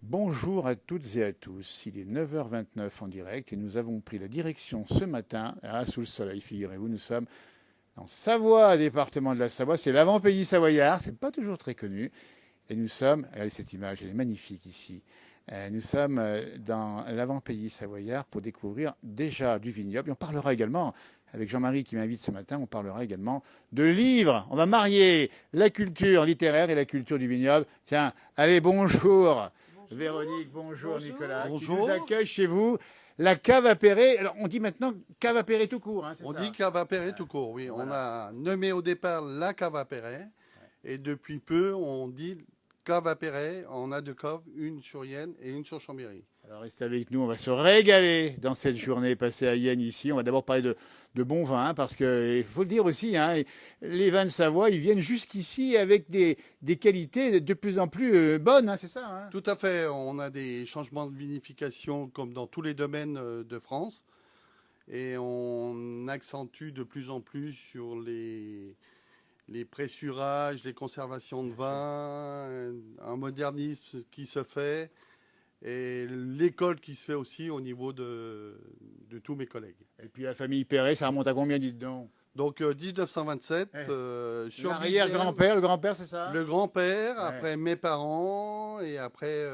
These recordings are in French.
Bonjour à toutes et à tous. Il est 9h29 en direct et nous avons pris la direction ce matin, sous le soleil, figurez-vous, nous sommes en Savoie, département de la Savoie. C'est l'avant-pays savoyard, c'est pas toujours très connu. Et nous sommes, regardez cette image, elle est magnifique ici. Nous sommes dans l'avant-pays savoyard pour découvrir déjà du vignoble. Et on parlera également, avec Jean-Marie qui m'invite ce matin, on parlera également de livres. On va marier la culture littéraire et la culture du vignoble. Tiens, allez, bonjour. Véronique, bonjour, Nicolas. Bonjour. Qui nous accueille chez vous. La cave à Perret. Alors, on dit maintenant cave à Perret tout court, hein, c'est ça? On dit cave à Perret tout court, oui. Voilà. On a nommé au départ la cave à Perret. Et depuis peu, on dit cave à Perret. On a deux caves, une sur Yenne et une sur Chambéry. Alors, restez avec nous. On va se régaler dans cette journée passée à Yenne ici. On va d'abord parler de bons vins, parce qu'il faut le dire aussi, hein, les vins de Savoie, ils viennent jusqu'ici avec des qualités de plus en plus bonnes, hein, c'est ça, hein? Tout à fait. On a des changements de vinification comme dans tous les domaines de France. Et on accentue de plus en plus sur les pressurages, les conservations de vin, un modernisme qui se fait et l'école qui se fait aussi au niveau de tous mes collègues. Et puis la famille Perret, ça remonte à combien, dites donc? Donc 1927, sur L'arrière-grand-père, le grand-père, c'est ça? le grand-père, Ouais. après mes parents et après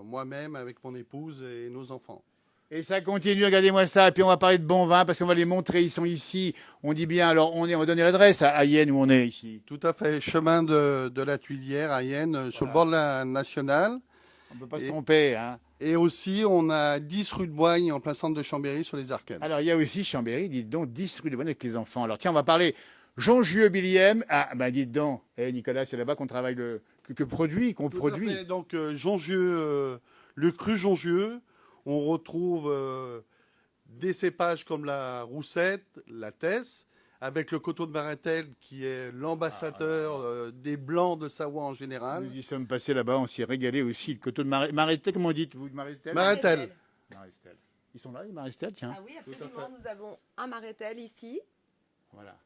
moi-même avec mon épouse et nos enfants. Et ça continue, regardez-moi ça. Et puis on va parler de bons vins parce qu'on va les montrer. Ils sont ici. On dit bien, alors on va donner l'adresse à Yenne où on est ici. Tout à fait, chemin de la Tuilière à Yenne, sur le bord de la nationale. On ne peut pas se tromper, hein. Et aussi, on a 10 rue de Boigne, en plein centre de Chambéry, sur les Arcanes. Alors il y a aussi Chambéry, dites donc, 10 rue de Bonne avec les enfants. Alors tiens, on va parler Jongieux Billième. Ah, ben dites donc, Nicolas, c'est là-bas qu'on travaille qu'on produit. Tout à fait. Donc, Jongieux, le cru Jongieux, on retrouve des cépages comme la Roussette, la Tesse, avec le coteau de Maretel qui est l'ambassadeur des blancs de Savoie en général. Nous y sommes passés là-bas, on s'y est régalé aussi. Le coteau de Maretel, comment dites vous, Maretel? Maretel. Marestel. Ils sont là, les Marestel, tiens. Ah oui, Tout à absolument. Nous avons un Maretel ici, Voilà.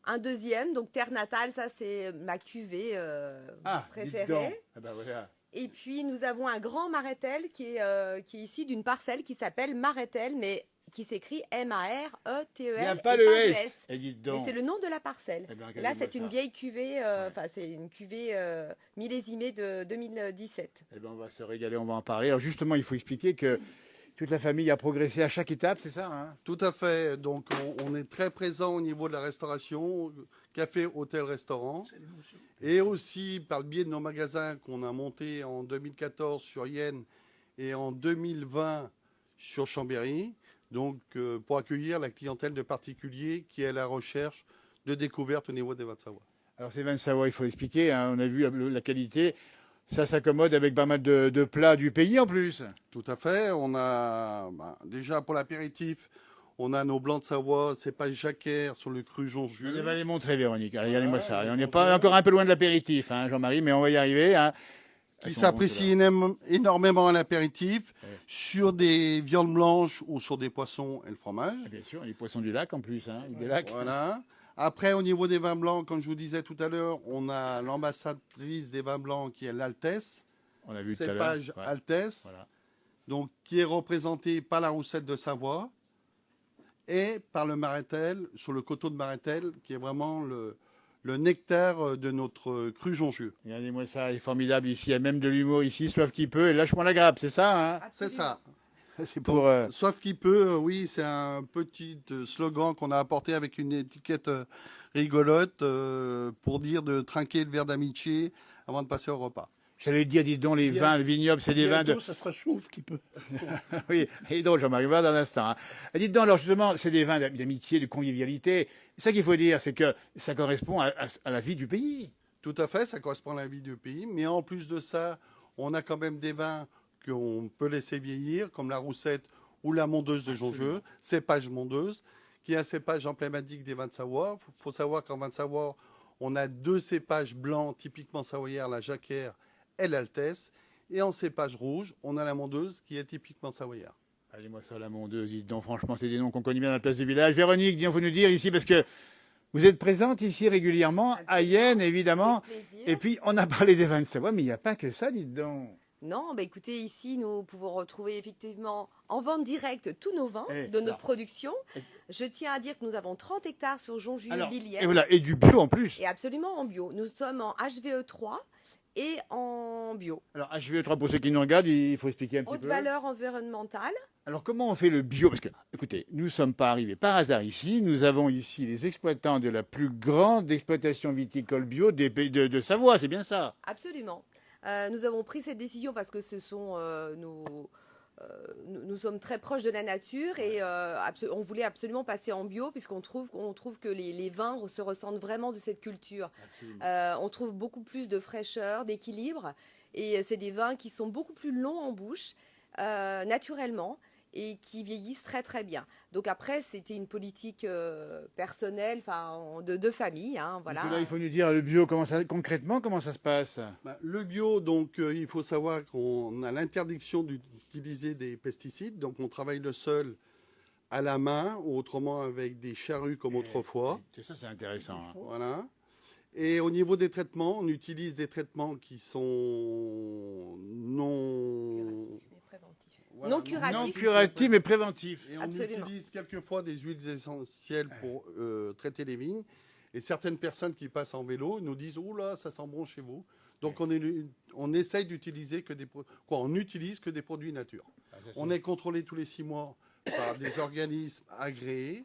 un deuxième, donc Terre Natale, ça c'est ma cuvée Dites donc. préférée. Ah ben voilà. Et puis nous avons un grand Maretel qui est ici d'une parcelle qui s'appelle Maretel, mais qui s'écrit M-A-R-E-T-E-L. Il n'y a et pas le de S. Et dites Mais donc. c'est le nom de la parcelle. Eh ben, Et là, regardez-moi c'est une ça. vieille cuvée, enfin c'est une cuvée millésimée de 2017. Eh ben, on va se régaler, on va en parler. Alors justement, il faut expliquer que toute la famille a progressé à chaque étape, c'est ça, hein? Tout à fait. Donc, on est très présent au niveau de la restauration, café, hôtel, restaurant. Et aussi par le biais de nos magasins qu'on a montés en 2014 sur Yenne et en 2020 sur Chambéry. Donc, pour accueillir la clientèle de particuliers qui est à la recherche de découvertes au niveau des vins de Savoie. Alors ces vins de Savoie, il faut expliquer, hein, on a vu la qualité. Ça s'accommode avec pas mal de plats du pays en plus. Tout à fait. On a déjà pour l'apéritif, on a nos blancs de Savoie, cépage jacquère sur le cru Jongieux. On va les montrer, Véronique. Allez, regardez-moi ça. les On n'est montrer. pas encore un peu loin de l'apéritif, hein, Jean-Marie, mais on va y arriver. Hein. Qui Elles sont s'apprécie bonnes, énormément à l'apéritif, Ouais. sur des viandes blanches ou sur des poissons et le fromage. celles-là. Bien sûr, les poissons du lac en plus, hein, des lacs. Voilà. Après, au niveau des vins blancs, comme je vous disais tout à l'heure, on a l'ambassadrice des vins blancs qui est l'Altesse, On a vu tout à l'heure. cépage Ouais. Altesse, Voilà. donc qui est représentée par la Roussette de Savoie et par le Maretel, sur le coteau de Maretel, qui est vraiment le nectar de notre cru Jongieux. Regardez-moi ça, il est formidable ici. Il y a même de l'humour ici, soif qui peut. Et lâche-moi la grappe, c'est ça, hein? C'est ça. C'est pour. Sauf qu'il peut, oui, c'est un petit slogan qu'on a apporté avec une étiquette rigolote pour dire de trinquer le verre d'amitié avant de passer au repas. J'allais dire, dites donc, les vins, le vignoble, c'est des vins de. Ça sera chauffe qui peut. Oui, et donc Jean-Marie, voilà dans un instant. Hein. Dites donc, alors justement, c'est des vins d'amitié, de convivialité. C'est ça qu'il faut dire, c'est que ça correspond à la vie du pays. Tout à fait, ça correspond à la vie du pays. Mais en plus de ça, on a quand même des vins qu'on peut laisser vieillir, comme la Roussette ou la Mondeuse de Jongieux, cépage Mondeuse, qui est un cépage emblématique des vins de Savoie. Il faut savoir qu'en vin de Savoie, on a deux cépages blancs typiquement savoyards, la Jacquère et l'Altesse. Et en cépage rouge, on a la Mondeuse qui est typiquement savoyard. Allez-moi ça, la mondeuse, dites donc, franchement, c'est des noms qu'on connaît bien dans la place du village. Véronique, dis, on faut nous dire ici, parce que vous êtes présente ici régulièrement, à Yenne, évidemment. Avec plaisir. Et puis, on a parlé des vins de Savoie, mais il n'y a pas que ça, dites donc. Non, bah écoutez, ici, nous pouvons retrouver effectivement en vente directe tous nos vins Eh, de notre alors. production. Je tiens à dire que nous avons 30 hectares sur Alors, et Jongieu-Billière voilà, et du bio en plus. et absolument en bio. Nous sommes en HVE3 et en bio. Alors, HVE3, pour ceux qui nous regardent, il faut expliquer un petit Haute peu. valeur environnementale. Alors, comment on fait le bio? Parce que, écoutez, nous ne sommes pas arrivés par hasard ici. Nous avons ici les exploitants de la plus grande exploitation viticole bio des pays de Savoie, c'est bien ça? Absolument. Nous avons pris cette décision parce que ce sont nous sommes très proches de la nature et on voulait absolument passer en bio puisqu'on trouve que les vins se ressentent vraiment de cette culture. On trouve beaucoup plus de fraîcheur, d'équilibre et c'est des vins qui sont beaucoup plus longs en bouche naturellement et qui vieillissent très très bien. Donc après, c'était une politique personnelle, enfin de famille, hein, voilà. Donc là, il faut nous dire le bio, concrètement, comment ça se passe? Bah, le bio, donc il faut savoir qu'on a l'interdiction d'utiliser des pesticides. Donc on travaille le sol à la main, ou autrement avec des charrues comme autrefois. Ça, c'est intéressant. Hein. Voilà. Et au niveau des traitements, on utilise des traitements qui sont Non curatifs. Non curatif, mais préventif. Et on Absolument. utilise quelquefois des huiles essentielles pour traiter les vignes. Et certaines personnes qui passent en vélo nous disent « Oh là, ça sent bon chez vous ». Donc on essaye d'utiliser on utilise que des produits nature. On est contrôlé tous les 6 mois par des organismes agréés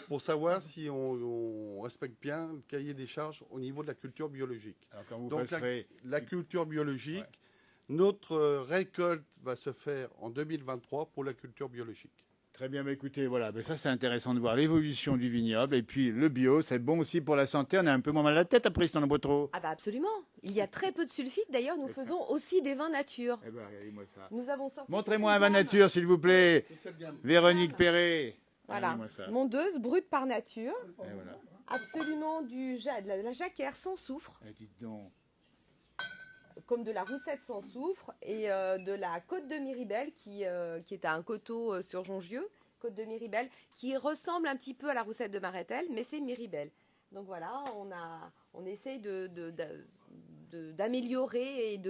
pour savoir si on respecte bien le cahier des charges au niveau de la culture biologique. Alors, quand vous Donc passerez... la culture biologique, notre récolte va se faire en 2023 pour la culture biologique. Très bien, bah écoutez, voilà, ça c'est intéressant de voir l'évolution du vignoble. Et puis le bio, c'est bon aussi pour la santé. On a un peu moins mal à la tête après si on en boit trop. Ah bah absolument. Il y a très peu de sulfite. D'ailleurs, nous faisons aussi des vins nature. Eh ben, regardez-moi ça. Nous avons sorti Montrez-moi un une vin gamme. nature, s'il vous plaît. Cette gamme. Véronique Perret. Voilà, Regardez-moi ça. mondeuse, brute par nature. Et voilà. Absolument de la jacquère sans soufre, Eh, dites donc. comme de la roussette sans soufre et de la côte de Miribel qui est un coteau sur Jongieu, côte de Miribel, qui ressemble un petit peu à la roussette de Maretel, mais c'est Miribel. Donc voilà, on essaye d'améliorer et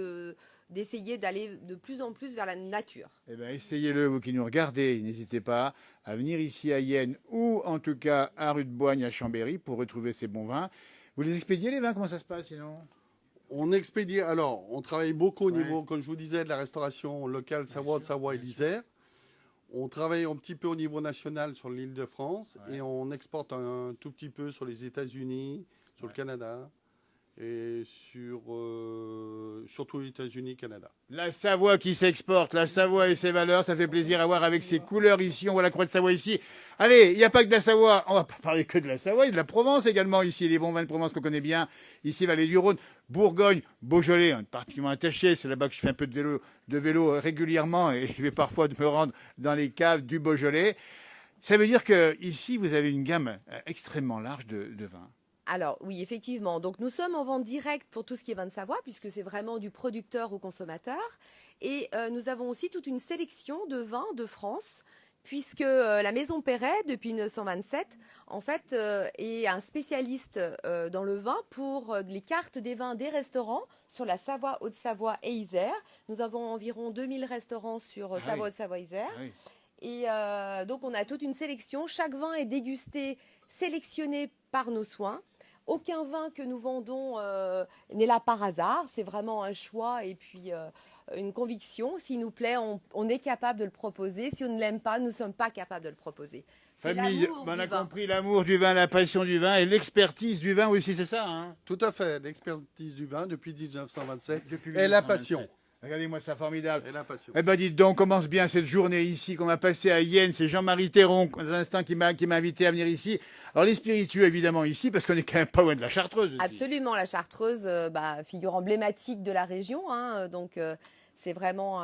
d'essayer d'aller de plus en plus vers la nature. Eh bien, essayez-le, vous qui nous regardez. N'hésitez pas à venir ici à Yenne ou en tout cas à Rue de Boigne à Chambéry pour retrouver ces bons vins. Vous les expédiez les vins? Comment ça se passe sinon? On expédie, alors on travaille beaucoup au niveau, comme je vous disais, de la restauration locale Savoie, de Savoie et d'Isère. On travaille un petit peu au niveau national sur l'île de France et on exporte un tout petit peu sur les États-Unis, sur le Canada et surtout les États-Unis, Canada. La Savoie qui s'exporte, la Savoie et ses valeurs, ça fait plaisir à voir avec ses couleurs ici. On voit la croix de Savoie ici. Allez, il n'y a pas que de la Savoie. On va pas parler que de la Savoie, il y a de la Provence également ici. Les bons vins de Provence qu'on connaît bien. Ici, Vallée du Rhône, Bourgogne, Beaujolais, on est particulièrement attaché. C'est là-bas que je fais un peu de vélo régulièrement et je vais parfois me rendre dans les caves du Beaujolais. Ça veut dire que ici, vous avez une gamme extrêmement large de vins. Alors oui, effectivement. Donc nous sommes en vente directe pour tout ce qui est vin de Savoie, puisque c'est vraiment du producteur au consommateur. Et nous avons aussi toute une sélection de vins de France, puisque la Maison Perret, depuis 1927, en fait, est un spécialiste dans le vin pour les cartes des vins des restaurants sur la Savoie, Haute-Savoie et Isère. Nous avons environ 2000 restaurants sur Savoie, Haute-Savoie, Isère. Ah oui. Et donc on a toute une sélection. Chaque vin est dégusté, sélectionné par nos soins. Aucun vin que nous vendons n'est là par hasard. C'est vraiment un choix et puis une conviction. S'il nous plaît, on est capable de le proposer. Si on ne l'aime pas, nous ne sommes pas capables de le proposer. C'est Famille, l'amour on du a vin. compris l'amour du vin, la passion du vin et l'expertise du vin aussi, c'est ça, hein? Tout à fait, l'expertise du vin depuis 1927 Depuis et la 1927. passion. Regardez-moi ça, formidable. Et la passion. Eh ben dites donc, on commence bien cette journée ici qu'on va passer à Yenne. C'est Jean-Marie Théron, dans un instant, qui m'a invité à venir ici. Alors les spiritueux, évidemment, ici, parce qu'on est quand même pas loin de la Chartreuse aussi. Absolument, la Chartreuse, figure emblématique de la région. Hein, donc c'est vraiment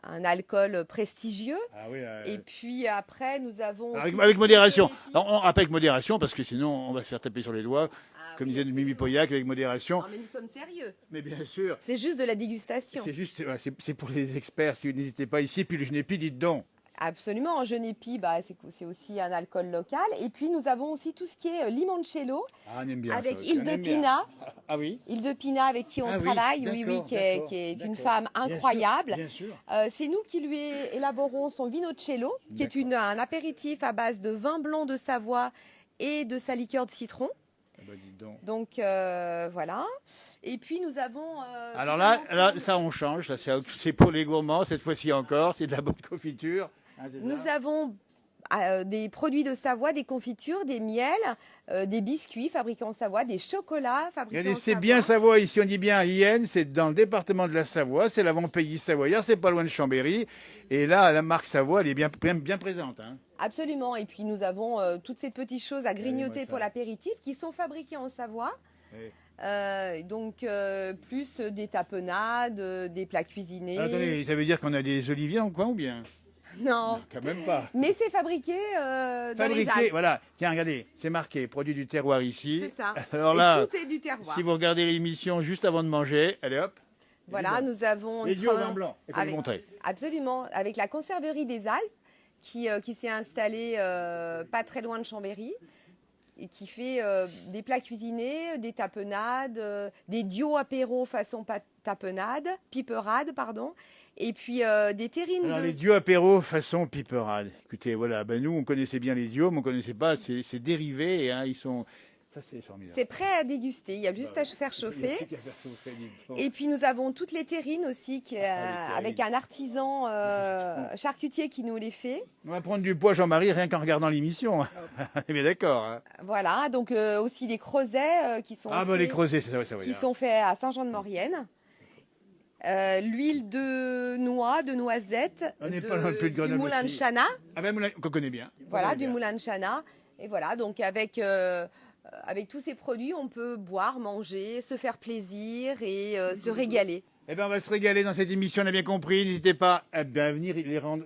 un alcool prestigieux. Ah oui, Et puis après, nous avons... avec, aussi avec modération. quelques épices. Alors, on rappelle avec modération, parce que sinon, on va se faire taper sur les doigts. Ah Comme oui, disait Mimi Pauillac, avec modération. non, mais nous sommes sérieux. Mais bien sûr, C'est juste de la dégustation. c'est juste, voilà, c'est pour les experts. Si vous n'hésitez pas ici, puis le Genépi, dites donc. Absolument, Genépi, c'est aussi un alcool local. Et puis nous avons aussi tout ce qui est limoncello Ah, on aime bien avec ça aussi, Hilde on aime bien. Pina. Ah oui. Hilde Pina avec qui on Ah oui, travaille, oui, d'accord, qui est, d'accord, qui est une d'accord. femme Bien sûr, incroyable. bien sûr. C'est nous qui lui élaborons son vinocello, qui est un apéritif à base de vin blanc de Savoie et de sa liqueur de citron. Ah bah, dis donc. Donc voilà. Et puis nous avons. Alors tout un là, ensemble. ça on change. Ça, c'est pour les gourmands cette fois-ci encore. C'est de la bonne confiture. Hein, c'est Nous ça avons des produits de Savoie, des confitures, des miels, des biscuits fabriqués en Savoie, des chocolats fabriqués Regardez, en c'est Savoie. bien Savoie. Ici, on dit bien Yenne. C'est dans le département de la Savoie. C'est l'avant-pays savoyard. C'est pas loin de Chambéry. Et là, la marque Savoie, elle est bien présente. Hein. Absolument. Et puis nous avons toutes ces petites choses à grignoter moi, ça. pour l'apéritif qui sont fabriquées en Savoie. Oui. Donc plus des tapenades, des plats cuisinés. Attendez, ça veut dire qu'on a des oliviers en coin ou bien? Non. Quand même pas. Mais c'est fabriqué dans les Fabriqué, Alpes. voilà. Tiens, regardez, c'est marqué produit du terroir ici. C'est ça. Alors Et là, tout est du terroir. si vous regardez l'émission juste avant de manger, allez hop. Voilà, nous avons Les yeux au vin blanc. Il faut avec- vous montrer. Absolument, avec la conserverie des Alpes qui s'est installée pas très loin de Chambéry et qui fait des plats cuisinés, des tapenades, des duos apéro façon piperade, pardon, et puis des terrines Alors, de... les dieux apéro façon piperade. Écoutez, voilà, ben nous, on connaissait bien les dieux, mais on connaissait pas ces dérivés. Et, hein, ils sont... Ça, c'est formidable. C'est prêt à déguster, il y a juste à faire chauffer. Il y a plus qu'à faire chauffer, dites donc. Et puis nous avons toutes les terrines aussi, les avec un artisan charcutier qui nous les fait. On va prendre du poids, Jean-Marie, rien qu'en regardant l'émission. On est bien d'accord. Hein. Voilà, donc aussi des creusets qui sont Ah, bah, faits, les creusets, c'est ça, qui sont faits à Saint-Jean-de-Maurienne. L'huile de noix, de noisettes, On n'est pas loin de plus de du Grenoble moulin de aussi. Chana. Ah ben, qu'on connaît bien. Voilà, On connaît du bien. moulin de Chana. Et voilà, donc avec tous ces produits, on peut boire, manger, se faire plaisir et se régaler. Eh bien, on va se régaler dans cette émission, on a bien compris. N'hésitez pas à venir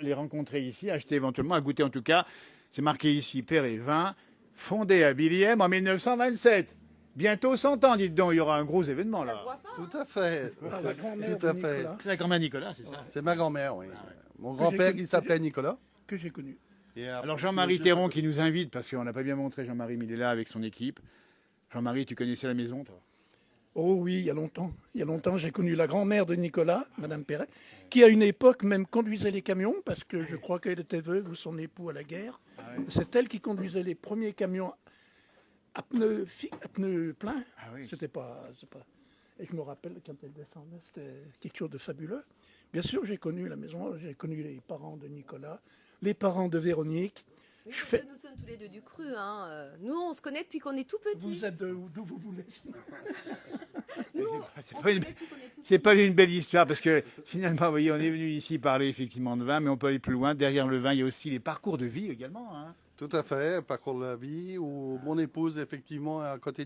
les rencontrer ici, acheter éventuellement, à goûter en tout cas. C'est marqué ici, Père et Vin, fondé à Billième en 1927. Bientôt 100 ans, dites donc, il y aura un gros événement Ça se là. voit pas. Tout à fait. La grand-mère Tout à de fait. Nicolas, C'est la grand-mère Nicolas, c'est ça. C'est ma grand-mère, oui. Ah Mon grand-père connu- qui s'appelait Nicolas. que j'ai connu. Et Alors Jean-Marie Théron qui nous invite, parce qu'on n'a pas bien montré Jean-Marie, mais il est là avec son équipe. Jean-Marie, tu connaissais la maison, toi? Oh oui, il y a longtemps. Il y a longtemps, j'ai connu la grand-mère de Nicolas, Madame Perret, qui à une époque même conduisait les camions, parce que je crois qu'elle était veuve ou son époux à la guerre. C'est elle qui conduisait les premiers camions à pneus pleins. Ah oui. C'est pas... Et je me rappelle, quand elle descendait, c'était quelque chose de fabuleux. Bien sûr, j'ai connu la maison, j'ai connu les parents de Nicolas, les parents de Véronique. Oui, Je parce fais- que nous sommes tous les deux du Cru. Hein. Nous, on se connaît depuis qu'on est tout petits. Vous êtes d'où vous voulez. C'est pas une- C'est pas une belle histoire parce que finalement, vous voyez, on est venu ici parler effectivement de vin, mais on peut aller plus loin. Derrière le vin, il y a aussi les parcours de vie également. Hein. Tout à fait, parcours de la vie, où mon épouse, effectivement, est à côté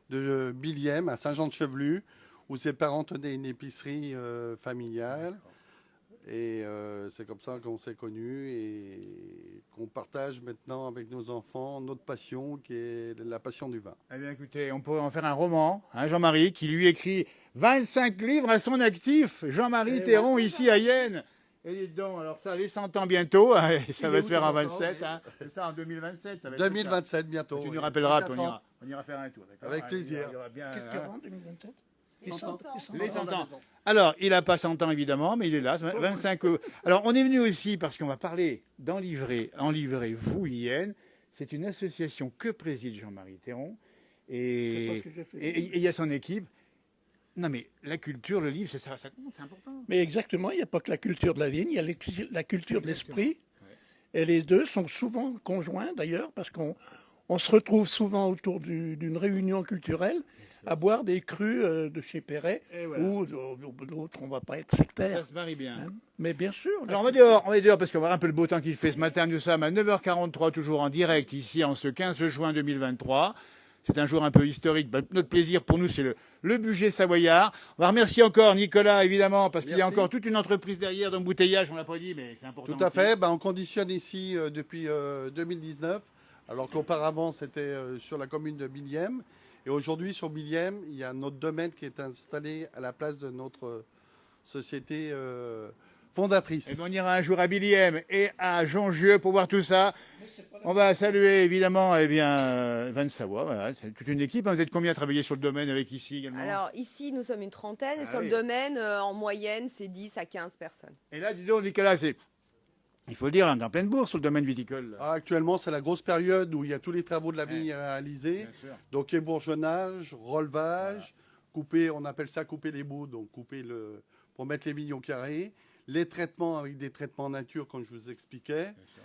de Billième, à Saint-Jean-de-Chevelu, où ses parents tenaient une épicerie familiale. Et c'est comme ça qu'on s'est connus et qu'on partage maintenant avec nos enfants notre passion, qui est la passion du vin. Eh bien, écoutez, on pourrait en faire un roman, hein, Jean-Marie, qui lui écrit 25 livres à son actif. Jean-Marie Théron, ici à Yenne. Et dites donc, alors ça, les 100 ans bientôt, hein, et ça va se faire en 27, hein. C'est ça, en 2027. Ça va être 2027 bientôt. Tu oui. nous rappelleras, puis 4 ans. on ira faire un tour. D'accord. Avec Ah, plaisir. il y aura bien, Qu'est-ce hein. qu'il y aura en 2027 Les 100 ans. Les 100 ans. Alors, il n'a pas 100 ans, évidemment, mais il est là, 25 ans. Alors, on est venu aussi parce qu'on va parler d'Enlivrer vous, Yenne. C'est une association que préside Jean-Marie Théron. C'est pas Et ce que j'ai fait. et il y a son équipe. Non, mais la culture, le livre, ça compte, c'est important. Mais exactement, il n'y a pas que la culture de la vigne, il y a la culture de l'esprit. Et les deux sont souvent conjoints d'ailleurs, parce qu'on se retrouve souvent autour d'une réunion culturelle à boire des crus de chez Perret, Et voilà. ou d'autres, on ne va pas être sectaire. Ça se marie bien. Hein. Mais bien sûr, Alors, on est dehors parce qu'on va voir un peu le beau temps qu'il fait ce matin. Nous sommes à 9h43, toujours en direct ici, en ce 15 juin 2023. C'est un jour un peu historique. Notre plaisir pour nous, c'est le budget savoyard. On va remercier encore Nicolas, évidemment, parce qu'il y a Merci. encore toute une entreprise derrière d'embouteillage. On l'a pas dit, mais c'est important. Tout à aussi. fait. Ben, on conditionne ici depuis 2019, alors qu'auparavant c'était sur la commune de Billième. Et aujourd'hui sur Billième, il y a notre domaine qui est installé à la place de notre société fondatrice. Et on ira un jour à Billy-M et à Jongieu pour voir tout ça. On va saluer évidemment Vin de Savoie, voilà, c'est toute une équipe. Vous êtes combien à travailler sur le domaine avec ici également? Alors ici, nous sommes une trentaine, et Ah sur oui. le domaine, en moyenne, c'est 10 à 15 personnes. Et là, dis donc, Nicolas, il faut le dire, on est en pleine bourse sur le domaine viticole. Là. Ah, actuellement, c'est la grosse période où il y a tous les travaux de la vigne réalisés. Bien sûr. Donc, ébourgeonnage, relevage, couper, on appelle ça couper les bouts, donc pour mettre les vignes au carré. Les traitements avec des traitements nature, comme je vous expliquais. Bien sûr.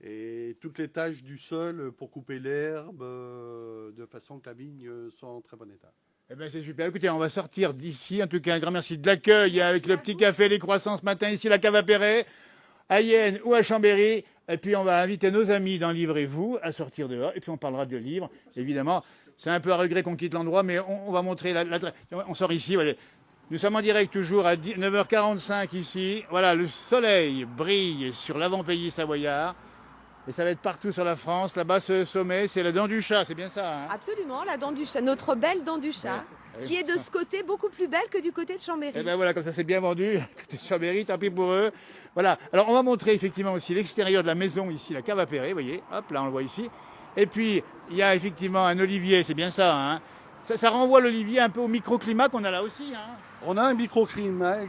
Et toutes les tâches du sol pour couper l'herbe, de façon que la vigne soit en très bon état. Eh bien, c'est super. Écoutez, on va sortir d'ici. En tout cas, un grand merci de l'accueil avec le petit café, les croissants ce matin, ici, la cave à Perret, à Yenne ou à Chambéry. Et puis, on va inviter nos amis dans Livrez-vous à sortir dehors. Et puis, on parlera de livres. Évidemment, c'est un peu à regret qu'on quitte l'endroit, mais on va montrer on sort ici. Voilà. Nous sommes en direct toujours à 9h45 ici. Voilà, le soleil brille sur l'avant-pays savoyard. Et ça va être partout sur la France. Là-bas, ce sommet, c'est la dent du chat, c'est bien ça, hein? Absolument, la dent du chat, notre belle dent du chat, Ouais. qui est de ce côté beaucoup plus belle que du côté de Chambéry. Et ben voilà, comme ça c'est bien vendu. Côté Chambéry, tant pis pour eux. Voilà. Alors on va montrer effectivement aussi l'extérieur de la maison ici, la cave à Perret, vous voyez. Hop, là on le voit ici. Et puis il y a effectivement un olivier, c'est bien ça, hein. Ça renvoie l'olivier un peu au microclimat qu'on a là aussi, hein. On a un microclimat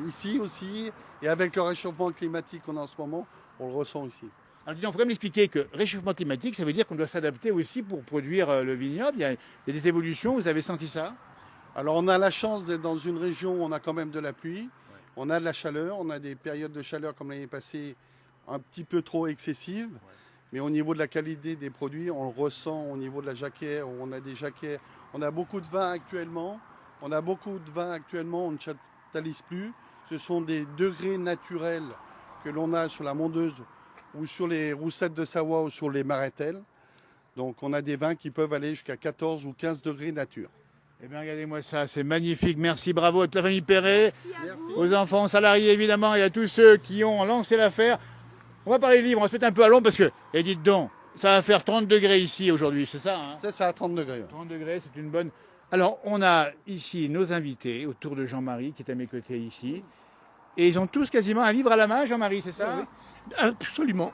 ici aussi, et avec le réchauffement climatique qu'on a en ce moment, on le ressent ici. Alors, dis donc, il faut quand même expliquer que réchauffement climatique, ça veut dire qu'on doit s'adapter aussi pour produire le vignoble. Il y a des évolutions, vous avez senti ça? Alors on a la chance d'être dans une région où on a quand même de la pluie, on a de la chaleur, on a des périodes de chaleur comme l'année passée un petit peu trop excessives, mais au niveau de la qualité des produits, on le ressent au niveau de la jacquère, on a des jacquères, on a beaucoup de vins actuellement, on ne châtalise plus, ce sont des degrés naturels que l'on a sur la mondeuse ou sur les roussettes de Savoie ou sur les marételles. Donc on a des vins qui peuvent aller jusqu'à 14 ou 15 degrés nature. Eh bien, regardez-moi ça, c'est magnifique. Merci, bravo à toute la famille Perret, Merci à vous. aux enfants salariés évidemment et à tous ceux qui ont lancé l'affaire. On va parler livres, on va se mettre un peu à l'ombre parce que, et dites donc, ça va faire 30 degrés ici aujourd'hui, c'est ça, hein? Ça, c'est à 30 degrés. 30 degrés, c'est une bonne... Alors, on a ici nos invités autour de Jean-Marie qui est à mes côtés ici. Et ils ont tous quasiment un livre à la main, Jean-Marie, c'est ça? Oui. Absolument.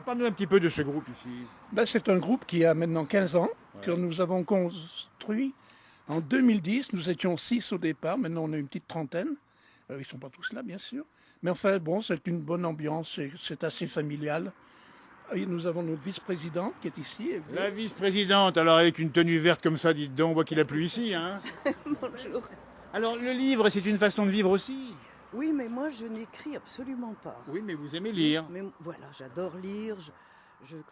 Parle-nous un petit peu de ce groupe ici. Ben, c'est un groupe qui a maintenant 15 ans, que nous avons construit en 2010. Nous étions 6 au départ, maintenant on a une petite trentaine. Ils ne sont pas tous là, bien sûr. Mais enfin, bon, c'est une bonne ambiance, c'est assez familial. Et nous avons notre vice-présidente qui est ici. Et vous. La vice-présidente, alors avec une tenue verte comme ça, dites donc, on voit qu'il a plu ici, hein? Bonjour. Alors, le livre, c'est une façon de vivre aussi. Oui, mais moi, je n'écris absolument pas. Oui, mais vous aimez lire. Mais voilà, j'adore lire.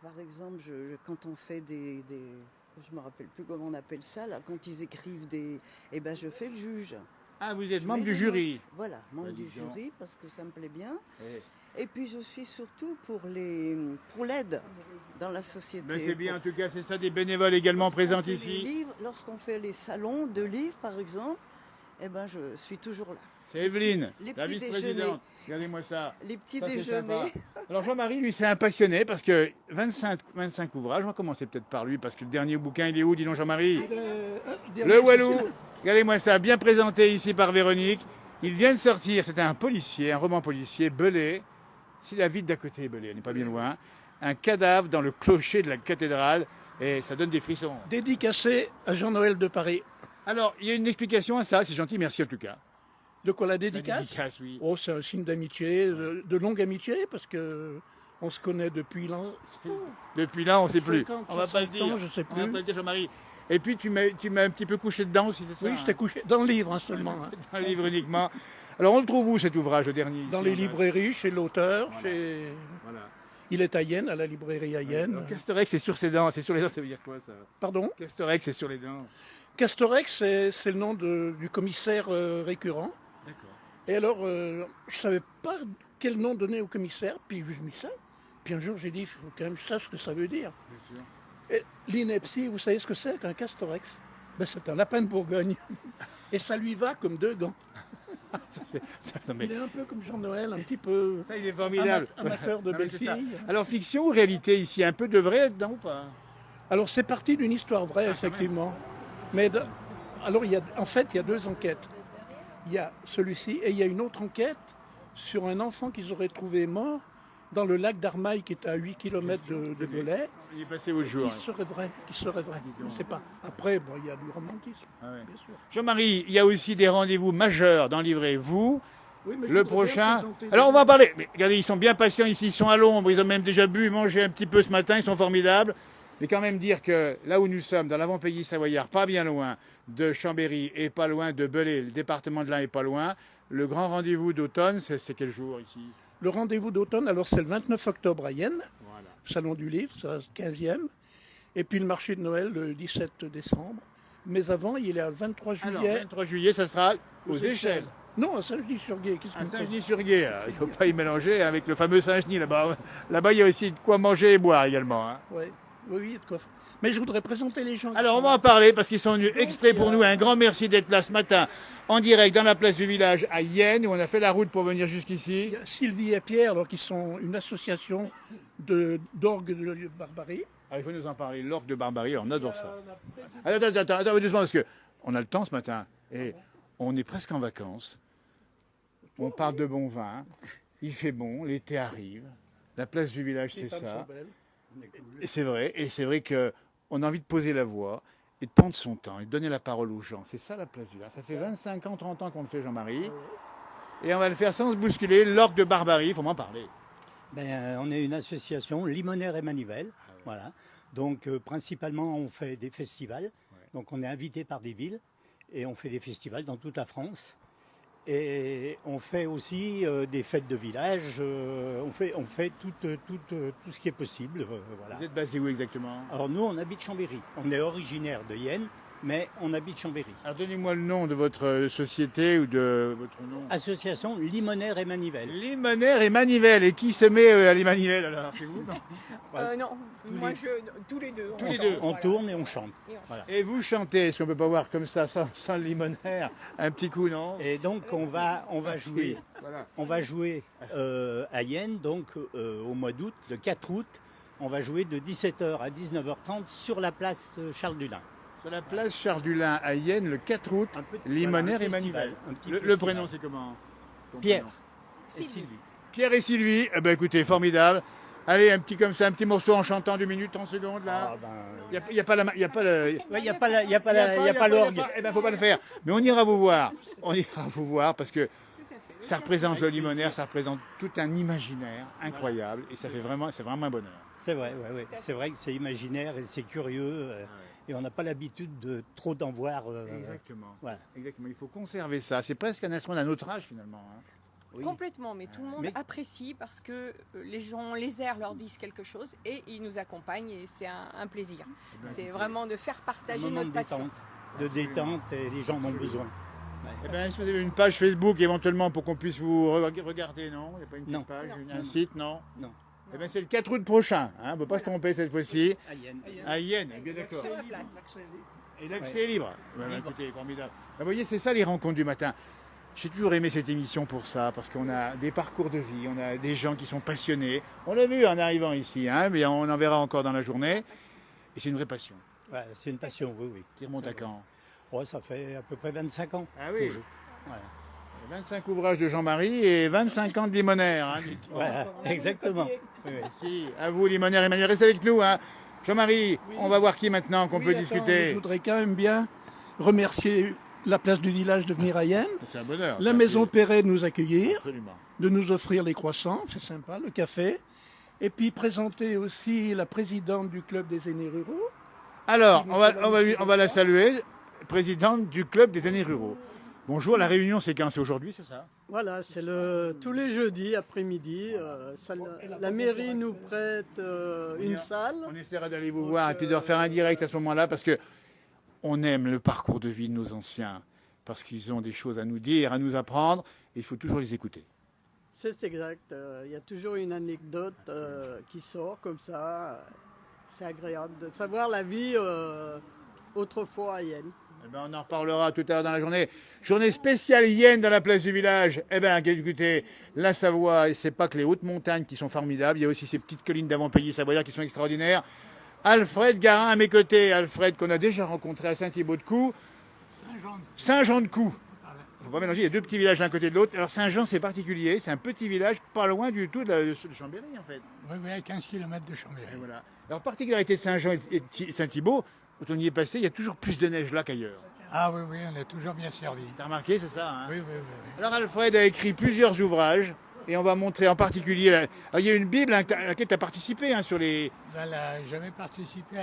Par exemple, quand on fait je me rappelle plus comment on appelle ça, là, quand ils écrivent eh ben, je fais le juge. Ah, vous êtes Je membre mets du les jury. notes. Voilà, membre Bah, du dis donc. jury, parce que ça me plaît bien. Oui. Et puis, je suis surtout pour l'aide dans la société. Ben, c'est bien, en tout cas, c'est ça, des bénévoles également présents ici. Lorsqu'on fait les salons de livres, par exemple, eh ben, je suis toujours là. C'est Evelyne, Les la petits vice-présidente. Regardez-moi ça. Les petits Ça, c'est déjeuners. sympa. Alors Jean-Marie, lui, c'est un passionné parce que 25 ouvrages. On va commencer peut-être par lui parce que le dernier bouquin, il est où, dis donc Jean-Marie? Le Walou. Regardez-moi ça, bien présenté ici par Véronique. Il vient de sortir, c'était un policier, un roman policier, Belay. C'est la ville d'à côté, Belay, on n'est pas bien loin. Un cadavre dans le clocher de la cathédrale et ça donne des frissons. Dédicacé à Jean-Noël de Paris. Alors, il y a une explication à ça, c'est gentil, merci en tout cas. De quoi la La dédicace? dédicace, oui. Oh, c'est un signe d'amitié, de longue amitié, parce que on se connaît depuis Depuis là, on ne sait plus. 50, On va pas le 60 dire. ans, je sais On va plus. pas le dire, Jean-Marie. Et puis, tu m'as un petit peu couché dedans aussi, c'est ça? Oui, hein? j'étais couché dans le livre hein, seulement. hein. Dans le livre uniquement. Alors, on le trouve où, cet ouvrage, le dernier Dans ici, les en- librairies, chez l'auteur. Voilà. Chez... Voilà. Il est à Yenne, à la librairie à Yenne. Alors, Castorex, c'est sur ses dents. C'est sur les dents, ça veut dire quoi, ça? Pardon? Castorex, c'est sur les dents. Castorex, c'est le nom du commissaire récurrent. D'accord. Et alors, je ne savais pas quel nom donner au commissaire, puis je mis ça. Puis un jour, j'ai dit, il faut quand même que je sache ce que ça veut dire. Bien sûr. Et l'ineptie, vous savez ce que c'est qu'un castorex? Ben, c'est un lapin de Bourgogne. Et ça lui va comme deux gants. Non, mais Il est un peu comme Jean-Noël, un petit peu ça, il est formidable. amateur de Non, mais belles c'est ça. filles. Alors, fiction ou réalité, ici, un peu de vrai dedans ou pas? Alors, c'est parti d'une histoire vraie, effectivement. Mais alors, en fait, il y a deux enquêtes. Il y a celui-ci et il y a une autre enquête sur un enfant qu'ils auraient trouvé mort dans le lac d'Armaille, qui est à 8 km de Velay. Il est passé au jour. Qui serait vrai, je ne sais pas. Après, bon, il y a du romantisme, Ah ouais. bien sûr. Jean-Marie, il y a aussi des rendez-vous majeurs dans Livrez-vous. Oui, mais je Le voudrais bien prochain. présenter- Alors on va en parler. Mais regardez, ils sont bien patients ici, ils sont à l'ombre, ils ont même déjà bu, mangé un petit peu ce matin, ils sont formidables. Mais quand même dire que là où nous sommes, dans l'avant-pays savoyard, pas bien loin de Chambéry et pas loin de Belley, le département de l'Ain est pas loin, le grand rendez-vous d'automne, c'est quel jour ici? Le rendez-vous d'automne, alors c'est le 29 octobre à Yenne, Voilà. Salon du Livre, c'est le 15e. Et puis le marché de Noël le 17 décembre. Mais avant, il est à 23 Alors, juillet. 23 juillet, ça sera aux échelles. Non, à Saint-Genis-sur-Gué. Qu'est-ce À que vous faites Saint-Genis-sur-Gué, il ne faut pas y mélanger avec le fameux Saint-Genis là-bas. Là-bas, il y a aussi de quoi manger et boire également. Hein. Ouais. Oui, oui, de quoi faire. Mais je voudrais présenter les gens. Alors, on va en parler parce qu'ils sont venus exprès pour nous. Un grand merci d'être là ce matin en direct dans la place du village à Yenne où on a fait la route pour venir jusqu'ici. Il y a Sylvie et Pierre, alors, qui sont une association d'orgues de barbarie. Alors, il faut nous en parler. L'orgue de Barbarie, on adore ça. Attends, doucement parce qu'on a le temps ce matin et on est presque en vacances. On parle de bon vin. Il fait bon, l'été arrive. La place du village, c'est ça. Et c'est vrai que on a envie de poser la voix et de prendre son temps et de donner la parole aux gens. C'est ça la place du village. Ça fait 25 ans, 30 ans qu'on le fait, Jean-Marie. Et on va le faire sans se bousculer. L'orgue de Barbarie, il faut m'en parler. On est une association Limonaire et Manivelle. Voilà. Donc principalement on fait des festivals. Donc on est invité par des villes et on fait des festivals dans toute la France. Et on fait aussi des fêtes de village. On fait tout ce qui est possible. Voilà. Vous êtes basé où exactement? Alors nous on habite Chambéry. On est originaire de Yenne, mais on habite Chambéry. Alors donnez-moi le nom de votre société ou de votre nom. Association Limonaire et Manivelle. Limonaire et Manivelle. Et qui se met à les Manivelles alors? C'est vous? Non. Non, tous les deux. Tous les deux. On tourne et on chante. Voilà. Et vous chantez, est-ce qu'on peut pas voir comme ça, sans le limonaire, un petit coup, non? Et donc on va jouer. Voilà. On va jouer à Yenne, donc au mois d'août, le 4 août. On va jouer de 17h à 19h30 sur la place Charles Dulin. Sur la place Charles Dulin à Yenne, le 4 août, Limonaire et Manivelle. Le prénom, c'est comment? Pierre. Sylvie. Et Sylvie. Pierre et Sylvie. Eh ben, écoutez, formidable. Allez, un petit morceau en chantant 2 minutes, 30 secondes, là. Il n'y a pas l'orgue. Eh ben, faut pas le faire. Mais on ira vous voir. On ira vous voir parce que ça représente le limonaire, ça représente tout un imaginaire incroyable et ça fait vraiment, c'est vraiment un bonheur. C'est vrai, ouais. C'est vrai que c'est imaginaire et c'est curieux. Et on n'a pas l'habitude de trop d'en voir. Exactement. Voilà. Exactement. Il faut conserver ça. C'est presque un instrument d'un autre âge finalement. Hein. Oui. Complètement, mais tout le monde apprécie parce que les airs leur disent quelque chose et ils nous accompagnent et c'est un plaisir. C'est vraiment de faire partager Un moment notre passion. de détente et les gens en ont besoin. Ouais. Eh ben, est-ce que vous avez une page Facebook éventuellement pour qu'on puisse vous regarder, non? Il n'y a pas une Non. petite page, Non. un site, non? Non. Eh ben, c'est le 4 août prochain. Hein. On ne peut pas se tromper cette fois-ci. À Yenne. À Yenne, bien d'accord. Sur la place. Et l'accès est libre. Ouais, Libre. écoutez, formidable. Ben, vous voyez, c'est ça les rencontres du matin. J'ai toujours aimé cette émission pour ça, parce qu'on a des parcours de vie, on a des gens qui sont passionnés. On l'a vu en arrivant ici, hein, mais on en verra encore dans la journée. Et c'est une vraie passion. Ouais, c'est une passion, oui. Qui remonte à quand? Ouais, ça fait à peu près 25 ans. Ah oui. Voilà. 25 ouvrages de Jean-Marie et 25 ans de limonaire. Hein. Voilà, exactement. Oui, oui. Merci à vous, limonaire et manière. Restez avec nous. Hein. Jean-Marie, on va voir qui maintenant qu'on peut Attends, discuter. je voudrais quand même bien remercier la place du village de venir à Yenne, C'est un bonheur. la ça. maison Perret de nous accueillir, Absolument. de nous offrir les croissants, c'est sympa, le café, et puis présenter aussi la présidente du club des aînés ruraux. Alors, on va la saluer, présidente du club des aînés ruraux. Bonjour, la réunion c'est quand? C'est aujourd'hui, c'est ça? Voilà, c'est tous les jeudis après-midi. La mairie nous prête une salle. On essaiera d'aller vous voir et puis de refaire un direct à ce moment-là parce que on aime le parcours de vie de nos anciens parce qu'ils ont des choses à nous dire, à nous apprendre et il faut toujours les écouter. C'est exact. Il y a toujours une anecdote qui sort comme ça. C'est agréable de savoir la vie autrefois à Yenne. Eh ben, on en reparlera tout à l'heure dans la journée. Journée spéciale Yenne dans la place du village. Eh bien, écoutez, la Savoie, et c'est pas que les hautes montagnes qui sont formidables, il y a aussi ces petites collines d'avant-pays savoyards qui sont extraordinaires. Alfred Garin à mes côtés. Alfred qu'on a déjà rencontré à Saint-Thibaut-de-Cou. Saint-Jean-de-Cou. faut pas mélanger, il y a deux petits villages l'un côté de l'autre. Alors Saint-Jean, c'est particulier, c'est un petit village pas loin du tout de Chambéry, en fait. Oui, à 15 km de Chambéry. Et voilà. Alors, particularité de Saint-Jean et Saint-Thibault, quand on y est passé, il y a toujours plus de neige là qu'ailleurs. Ah oui, on est toujours bien servi. T'as remarqué, c'est ça, hein? Oui. Alors Alfred a écrit plusieurs ouvrages et on va montrer en particulier. Alors, il y a une Bible à laquelle tu as participé sur les. Voilà, j'avais participé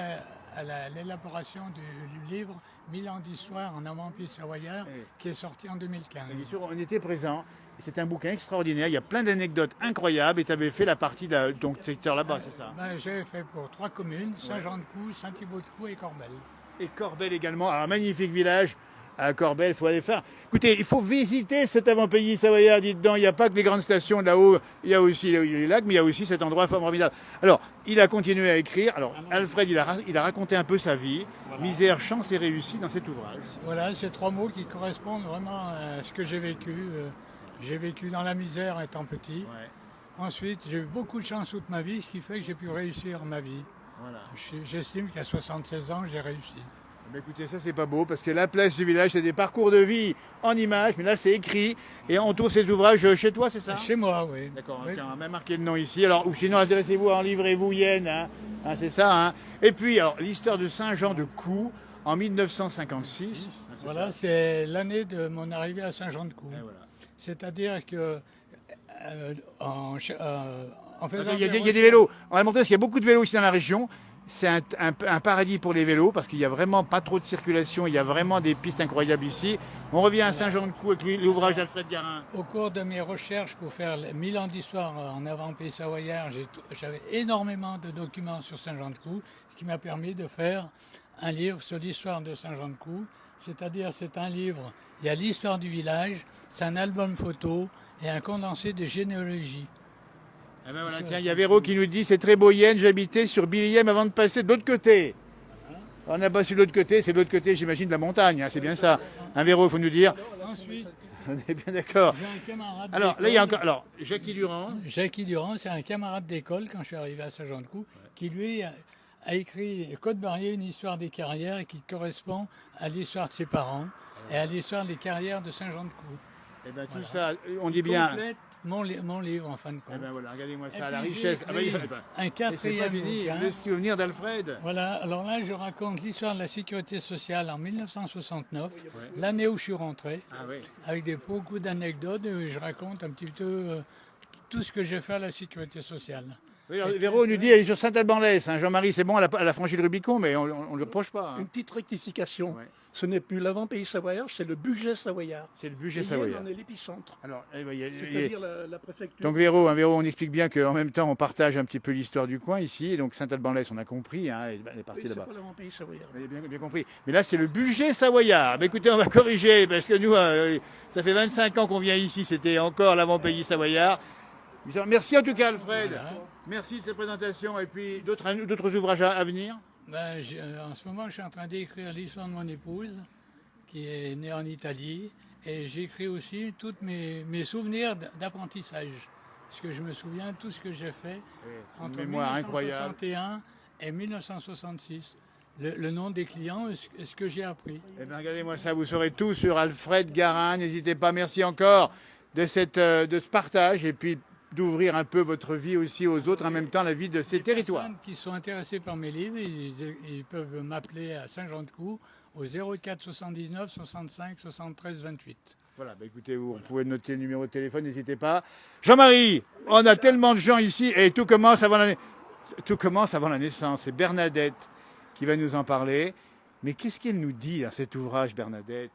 à l'élaboration du livre 1000 ans d'histoire en avant-pays savoyard qui est sorti en 2015. Et bien sûr, on était présents. C'est un bouquin extraordinaire. Il y a plein d'anecdotes incroyables et tu avais fait la partie de ton secteur là-bas, c'est ça? J'avais fait pour 3 communes, Saint-Jean-de-Cou, Saint-Thibault-de-Cou et Corbel. Et Corbel également. Alors, magnifique village. À Corbel, il faut aller faire. Écoutez, il faut visiter cet avant-pays savoyard, dites donc. Il n'y a pas que les grandes stations là-haut, il y a aussi les lacs, mais il y a aussi cet endroit formidable. Alors, il a continué à écrire. Alors, Alfred, il a raconté un peu sa vie. Voilà. Misère, chance et réussite dans cet ouvrage. Voilà, ces 3 mots qui correspondent vraiment à ce que j'ai vécu. J'ai vécu dans la misère étant petit. Ouais. Ensuite, j'ai eu beaucoup de chance toute ma vie, ce qui fait que j'ai pu réussir ma vie. Voilà. J'estime qu'à 76 ans, j'ai réussi. Mais écoutez, ça c'est pas beau parce que la place du village c'est des parcours de vie en images, mais là c'est écrit et on trouve ces ouvrages chez toi, c'est ça? Chez moi, oui. D'accord, oui. On a même marqué le nom ici. Alors, ou sinon adressez-vous à Livrez-vous Yen, c'est ça. Hein. Et puis, alors l'histoire de Saint-Jean-de-Cou en 1956. Voilà, c'est l'année de mon arrivée à Saint-Jean-de-Cou. Voilà. C'est-à-dire que en faisant il y a des vélos. On va montrer parce qu'il y a beaucoup de vélos ici dans la région. C'est un paradis pour les vélos parce qu'il n'y a vraiment pas trop de circulation, il y a vraiment des pistes incroyables ici. On revient à Saint-Jean-de-Cou avec l'ouvrage d'Alfred Garin. Au cours de mes recherches pour faire 1000 ans d'histoire en avant-pays savoyard, j'avais énormément de documents sur Saint-Jean-de-Cou, ce qui m'a permis de faire un livre sur l'histoire de Saint-Jean-de-Cou. C'est-à-dire, c'est un livre, il y a l'histoire du village, c'est un album photo et un condensé de généalogie. Eh ben voilà, tiens, il y a Véro qui nous dit c'est très beau Yen, j'habitais sur Billième avant de passer de l'autre côté. On n'a pas su de l'autre côté, c'est de l'autre côté, j'imagine, de la montagne, c'est bien ça. Véro, il faut nous dire. Ensuite, on est bien d'accord. J'ai un camarade alors là, il y a encore. Alors, Jackie Durand. Jackie Durand, c'est un camarade d'école quand je suis arrivé à Saint-Jean-de-Cou, qui lui a écrit Côte Barrier, une histoire des carrières qui correspond à l'histoire de ses parents et à l'histoire des carrières de Saint-Jean-de-Cou. Et bien tout ça, on dit bien. Mon livre, en fin de compte. Eh ben voilà, regardez-moi ça, la richesse. Un quatrième bouquin. Le souvenir d'Alfred. Voilà, alors là, je raconte l'histoire de la sécurité sociale en 1969, l'année où je suis rentré, avec beaucoup d'anecdotes, et je raconte un petit peu tout ce que j'ai fait à la sécurité sociale. Oui, Véro nous dit elle est sur Saint-Alban-l'Est. Jean-Marie, c'est bon, elle a franchi le Rubicon, mais on ne le reproche pas. Une petite rectification. Ouais. Ce n'est plus l'avant-pays savoyard, c'est le budget savoyard. C'est le budget savoyard. On est l'épicentre. Alors, c'est-à-dire la préfecture. Donc Véro, on explique bien qu'en même temps, on partage un petit peu l'histoire du coin ici. Et donc Saint-Alban-l'Est, on a compris, elle est partie là-bas. C'est pas l'avant-pays savoyard. Bien compris. Mais là, c'est le budget savoyard. Mais écoutez, on va corriger, parce que nous, ça fait 25 ans qu'on vient ici, c'était encore l'avant-pays savoyard. Merci en tout cas, Alfred. Voilà. Merci de cette présentation. Et puis, d'autres ouvrages à venir? En ce moment, je suis en train d'écrire l'histoire de mon épouse, qui est née en Italie. Et j'écris aussi tous mes souvenirs d'apprentissage. Parce que je me souviens de tout ce que j'ai fait entre 1961 et 1966. Le nom des clients et ce que j'ai appris. Eh bien, regardez-moi ça, vous saurez tout sur Alfred Garin. N'hésitez pas. Merci encore de ce partage. Et puis, d'ouvrir un peu votre vie aussi aux autres, en même temps la vie de ces territoires. Les personnes qui sont intéressées par mes livres, ils peuvent m'appeler à Saint-Jean-de-Cou au 04 79 65 73 28. Voilà, écoutez, vous pouvez noter le numéro de téléphone, n'hésitez pas. Jean-Marie, on a tellement de gens ici et tout commence avant la naissance. C'est Bernadette qui va nous en parler. Mais qu'est-ce qu'elle nous dit dans cet ouvrage, Bernadette?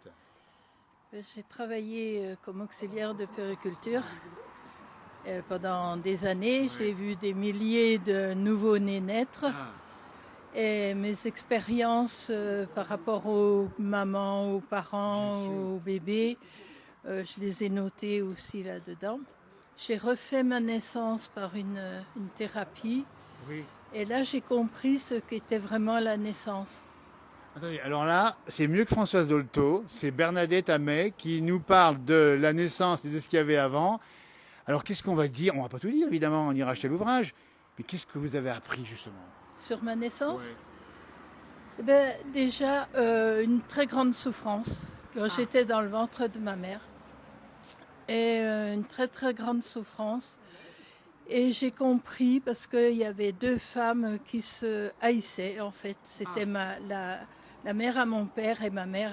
J'ai travaillé comme auxiliaire de puériculture. Pendant des années, j'ai vu des milliers de nouveau-nés naître. Et mes expériences par rapport aux mamans, aux parents, aux bébés, je les ai notées aussi là-dedans. J'ai refait ma naissance par une thérapie. Oui. Et là, j'ai compris ce qu'était vraiment la naissance. Attendez, alors là, c'est mieux que Françoise Dolto. C'est Bernadette Amet qui nous parle de la naissance et de ce qu'il y avait avant. Alors, qu'est-ce qu'on va dire? On ne va pas tout dire, évidemment, on ira acheter l'ouvrage. Mais qu'est-ce que vous avez appris, justement? Sur ma naissance? Déjà, une très grande souffrance. J'étais dans le ventre de ma mère. et une très très grande souffrance. Et j'ai compris parce qu'il y avait 2 femmes qui se haïssaient en fait. C'était la mère à mon père et ma mère,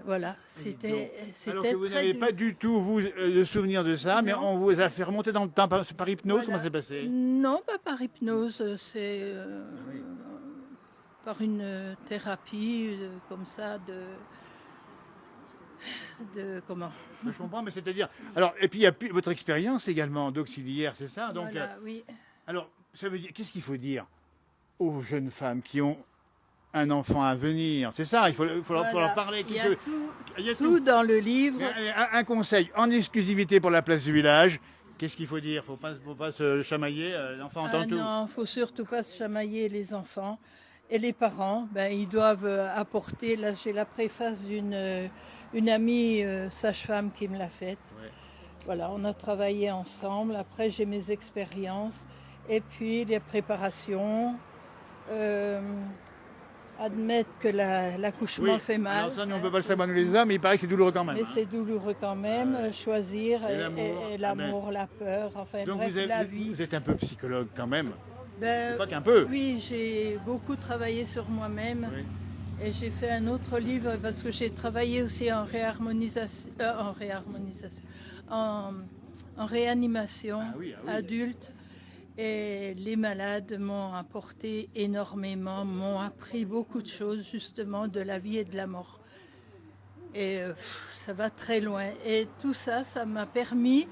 voilà, c'était Alors que vous très n'avez dur. pas du tout, vous, de souvenir de ça, mais on vous a fait remonter dans le temps par hypnose. Voilà. Comment ça s'est passé? Non, pas par hypnose, c'est par une thérapie comme ça de comment? Je comprends, mais c'est-à-dire... Alors, et puis il y a votre expérience également d'auxiliaire, c'est ça? Donc, Voilà, oui. alors, ça veut dire, qu'est-ce qu'il faut dire aux jeunes femmes qui ont un enfant à venir? C'est ça, il faut Voilà. leur parler. Il y a tout dans le livre. Un conseil en exclusivité pour la place du village. Qu'est-ce qu'il faut dire? Faut pas se chamailler, l'enfant entend tout. Non, faut surtout pas se chamailler les enfants. Et les parents, ils doivent apporter. Là, j'ai la préface d'une amie sage-femme qui me l'a faite. Ouais. Voilà, on a travaillé ensemble. Après, j'ai mes expériences. Et puis, les préparations. Admettre que l'accouchement fait mal. Alors ça, nous, on ne peut pas le savoir, nous les hommes, mais il paraît que c'est douloureux quand même. Mais c'est douloureux quand même, choisir Et l'amour, la peur, enfin Donc bref, la vie. vous êtes un peu psychologue quand même. Ben, Pas qu'un peu. oui, j'ai beaucoup travaillé sur moi-même. Oui. Et j'ai fait un autre livre parce que j'ai travaillé aussi en réanimation Ah oui. adulte. Et les malades m'ont apporté énormément, m'ont appris beaucoup de choses justement de la vie et de la mort. Et ça va très loin. Et tout ça, ça m'a permis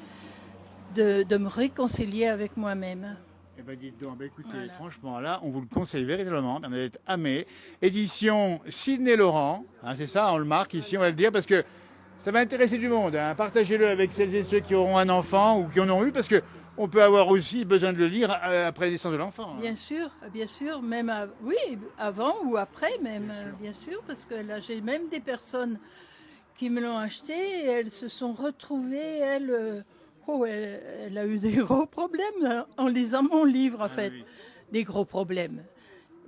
de me réconcilier avec moi-même. Eh ben dites donc, écoutez, Voilà. franchement, là, on vous le conseille véritablement, Bernadette Hamé, édition Sidney Laurent, hein, c'est ça, on le marque ici, on va le dire, parce que ça va intéresser du monde, hein. Partagez-le avec celles et ceux qui auront un enfant ou qui en ont eu, parce que on peut avoir aussi besoin de le lire après la naissance de l'enfant. Bien sûr, même oui, avant ou après même, bien sûr, parce que là j'ai même des personnes qui me l'ont acheté et elles se sont retrouvées, elle a eu des gros problèmes en lisant mon livre en fait, oui. des gros problèmes.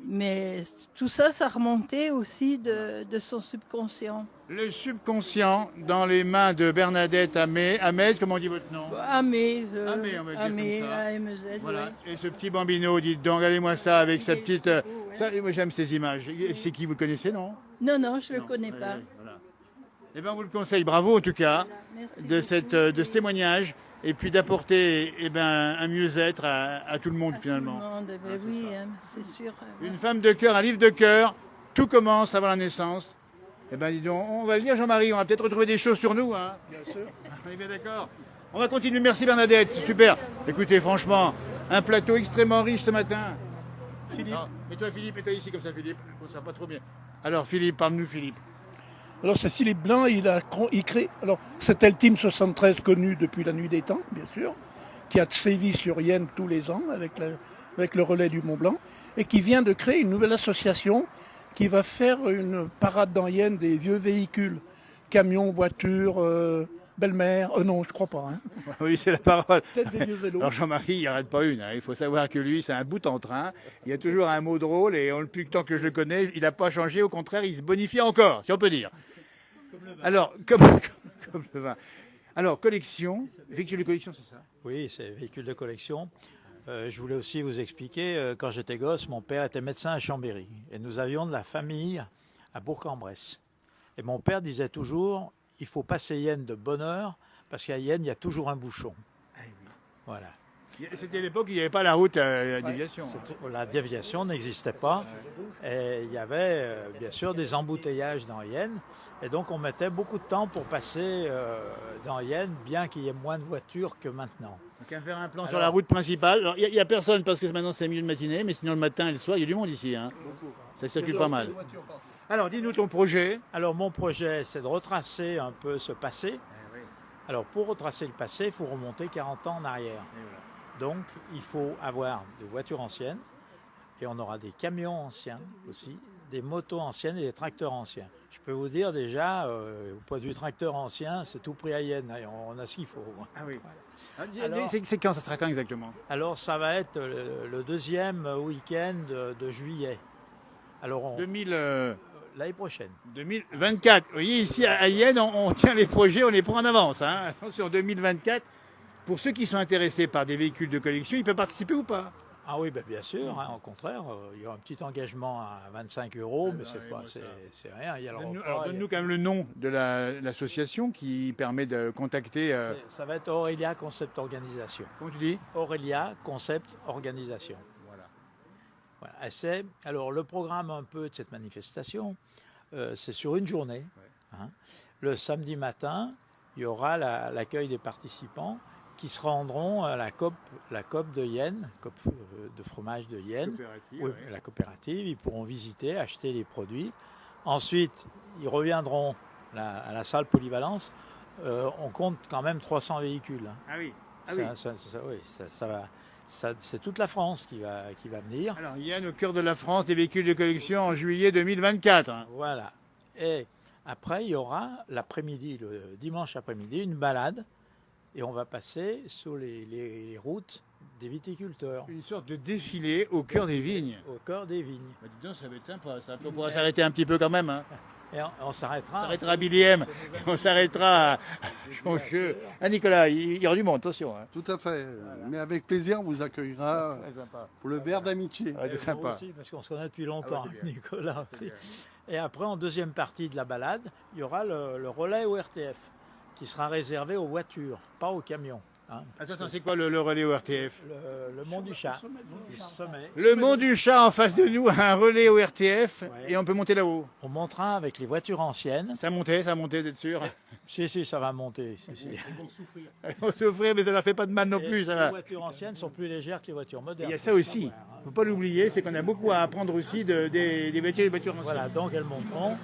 Mais tout ça, ça remontait aussi de son subconscient. Le subconscient dans les mains de Bernadette Hamé. Hamé, comment on dit votre nom? Amé, Hamé, on va dire comme ça. A-M-E-Z, Voilà. oui. Et ce petit bambino, dites donc, regardez-moi ça avec sa Il est petite... beau, ouais. Ça, moi j'aime ces images. C'est qui, vous le connaissez, non? Non, je ne le Non. connais Ouais, pas. ouais, voilà. Eh bien, on vous le conseille. Bravo, en tout cas, Merci de ce témoignage et puis d'apporter un mieux-être à tout le monde, finalement. Tout le monde, Ah, c'est oui, ça. c'est sûr. Une femme de cœur, un livre de cœur. Tout commence avant la naissance. Eh bien, dis donc, on va le lire, Jean-Marie. On va peut-être retrouver des choses sur nous. Hein. Bien sûr. On est bien d'accord. On va continuer. Merci, Bernadette. C'est super. Écoutez, franchement, un plateau extrêmement riche ce matin. Philippe. Ah, et toi, Philippe, et toi ici, comme ça, Philippe. On ne sera pas trop bien. Alors, Philippe, parle-nous, Philippe. Alors c'est Philippe Blanc, il crée. Alors c'était le Team 73 connu depuis la nuit des temps, bien sûr, qui a sévi sur Yenne tous les ans avec le relais du Mont Blanc, et qui vient de créer une nouvelle association qui va faire une parade dans Yenne des vieux véhicules, camions, voitures, belle-mère. Non, je crois pas. Hein. Oui, c'est la parole. Peut-être des vieux vélos. Alors Jean-Marie, il n'arrête pas une. Hein. Il faut savoir que lui, c'est un bout en train. Il y a toujours un mot drôle et depuis le temps que je le connais, il n'a pas changé. Au contraire, il se bonifie encore, si on peut dire. Alors, comme le vin. Alors, collection, véhicule de collection, c'est ça? Oui, c'est véhicule de collection. Je voulais aussi vous expliquer, quand j'étais gosse, mon père était médecin à Chambéry. Et nous avions de la famille à Bourg-en-Bresse. Et mon père disait toujours, il faut passer Yenne de bonne heure, parce qu'à Yenne, il y a toujours un bouchon. Voilà. C'était l'époque où il n'y avait pas la route à déviation. La déviation n'existait pas. Et il y avait bien sûr des embouteillages dans Yenne. Et donc on mettait beaucoup de temps pour passer dans Yenne, bien qu'il y ait moins de voitures que maintenant. Donc, à faire un plan sur la route principale. Alors, il n'y a personne parce que maintenant c'est milieu de matinée, mais sinon le matin et le soir, il y a du monde ici. Hein. Ça circule pas mal. Alors, dis-nous ton projet. Alors mon projet, c'est de retracer un peu ce passé. Alors pour retracer le passé, il faut remonter 40 ans en arrière. Donc, il faut avoir des voitures anciennes et on aura des camions anciens aussi, des motos anciennes et des tracteurs anciens. Je peux vous dire déjà, au point de vue tracteur ancien, c'est tout prix à Yenne. On a ce qu'il faut. Ah oui. Alors, c'est quand? Ça sera quand exactement? Alors, ça va être le deuxième week-end de juillet. Alors, l'année prochaine. 2024. Vous voyez, ici à Yenne, on tient les projets, on les prend en avance. Hein. Attention, 2024. Pour ceux qui sont intéressés par des véhicules de collection, ils peuvent participer ou pas? Ah oui, ben bien sûr, hein, au contraire, il y a un petit engagement à 25 €, mais c'est rien. Il y a le repas, donne-nous quand même le nom de l'association qui permet de contacter. Ça va être Aurélia Concept Organisation. Comment tu dis? Aurélia Concept Organisation. Voilà. Alors le programme un peu de cette manifestation, c'est sur une journée. Hein. Le samedi matin, il y aura l'accueil des participants qui se rendront à la COP de Yenne, COP de fromage de Yenne, la coopérative. Ils pourront visiter, acheter les produits. Ensuite, ils reviendront à la salle polyvalence. On compte quand même 300 véhicules. Hein. Ah oui. C'est toute la France qui va venir. Alors, Yenne au cœur de la France, des véhicules de collection en juillet 2024. Hein. Voilà. Et après, il y aura l'après-midi, le dimanche après-midi, une balade. Et on va passer sur les routes des viticulteurs. Une sorte de défilé au cœur des vignes. Au cœur des vignes. Bah, dis donc, ça va être sympa. Ça. On pourra s'arrêter un petit peu quand même. Hein. Et on s'arrêtera. On s'arrêtera à Billy M. On s'arrêtera à Joncheux. Ah, Nicolas, il y aura du monde, attention. Hein. Tout à fait. Voilà. Mais avec plaisir, on vous accueillera pour le verre d'amitié. C'est sympa. Aussi, parce qu'on se connaît depuis longtemps, Nicolas aussi. Et après, en deuxième partie de la balade, il y aura le relais au RTF, qui sera réservé aux voitures, pas aux camions. Hein, attends, c'est quoi le relais au RTF? Le Mont du Chat. Le Mont du Chat en face de nous, un relais au RTF, et on peut monter là-haut. On montera avec les voitures anciennes. Ça a monté, d'être sûr. Si, ça va monter. Ils vont souffrir. Ils vont souffrir, mais ça ne leur fait pas de mal non plus. Ça les va. voitures anciennes sont plus légères que les voitures modernes. Il y a ça aussi. Il ne faut pas l'oublier, c'est qu'on a beaucoup à apprendre aussi des voitures anciennes. Voilà, donc elles monteront.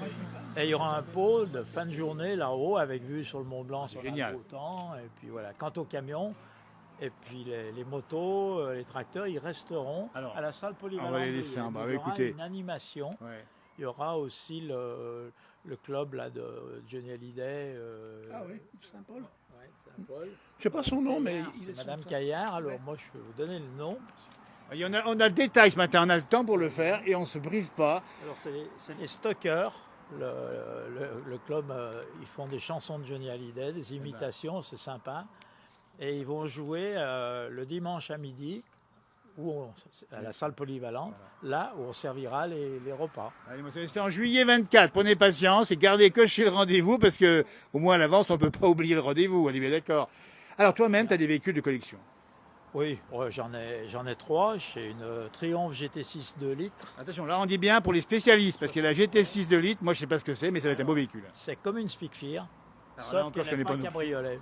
Et il y aura un pôle de fin de journée là-haut avec vue sur le Mont Blanc, sur le beau temps. Et puis voilà. Quant aux camions, et puis les motos, les tracteurs, ils resteront à la salle polyvalente. On va les laisser en bas. Il y aura écoutez. une animation. Ouais. Il y aura aussi le club là, de Johnny Hallyday. Ah oui, Saint-Paul. Ouais, Saint-Paul. Je ne sais pas son nom, mais c'est Madame Caillard. Alors moi, je vais vous donner le nom. On a le détail ce matin, on a le temps pour le faire et on ne se prive pas. Alors c'est les Stockers. Le club, ils font des chansons de Johnny Hallyday, des imitations, c'est sympa. Et ils vont jouer le dimanche à midi à la salle polyvalente, là où on servira les repas. C'est en juillet 24, prenez patience et gardez coché le rendez-vous parce qu'au moins à l'avance, on ne peut pas oublier le rendez-vous, on est bien d'accord. Alors toi-même, tu as des véhicules de collection? Oui, j'en ai 3. J'ai une Triumph GT6 2 litres. Attention, là on dit bien pour les spécialistes, parce que la GT6 2 litres, moi je ne sais pas ce que c'est, mais ça va être un beau véhicule. C'est comme une Spitfire, sauf qu'elle n'est pas cabriolet.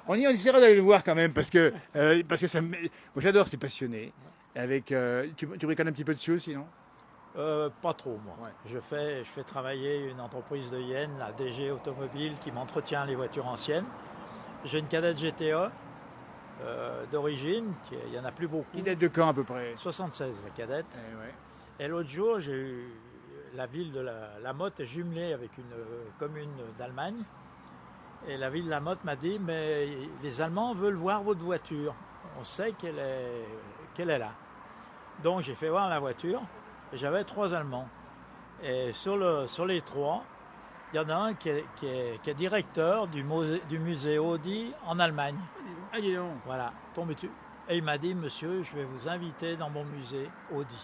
On essaiera d'aller le voir quand même, parce que ça moi j'adore, c'est passionné. Avec, tu bricoles un petit peu dessus aussi, non? Pas trop, moi. Ouais. Je fais travailler une entreprise de Yenne, la DG Automobile, qui m'entretient les voitures anciennes. J'ai une Kadett GTE. D'origine, il n'y en a plus beaucoup. Qui date de quand à peu près? 76, la Kadett. Et l'autre jour, j'ai eu la ville de la Motte est jumelée avec une commune d'Allemagne. Et la ville de la Motte m'a dit, mais les Allemands veulent voir votre voiture. On sait qu'elle est là. Donc j'ai fait voir la voiture et j'avais 3 Allemands. Et sur les 3, il y en a un qui est directeur du musée Audi en Allemagne. Ah, dis donc. Voilà, tombé-tu. Et il m'a dit, monsieur, je vais vous inviter dans mon musée Audi.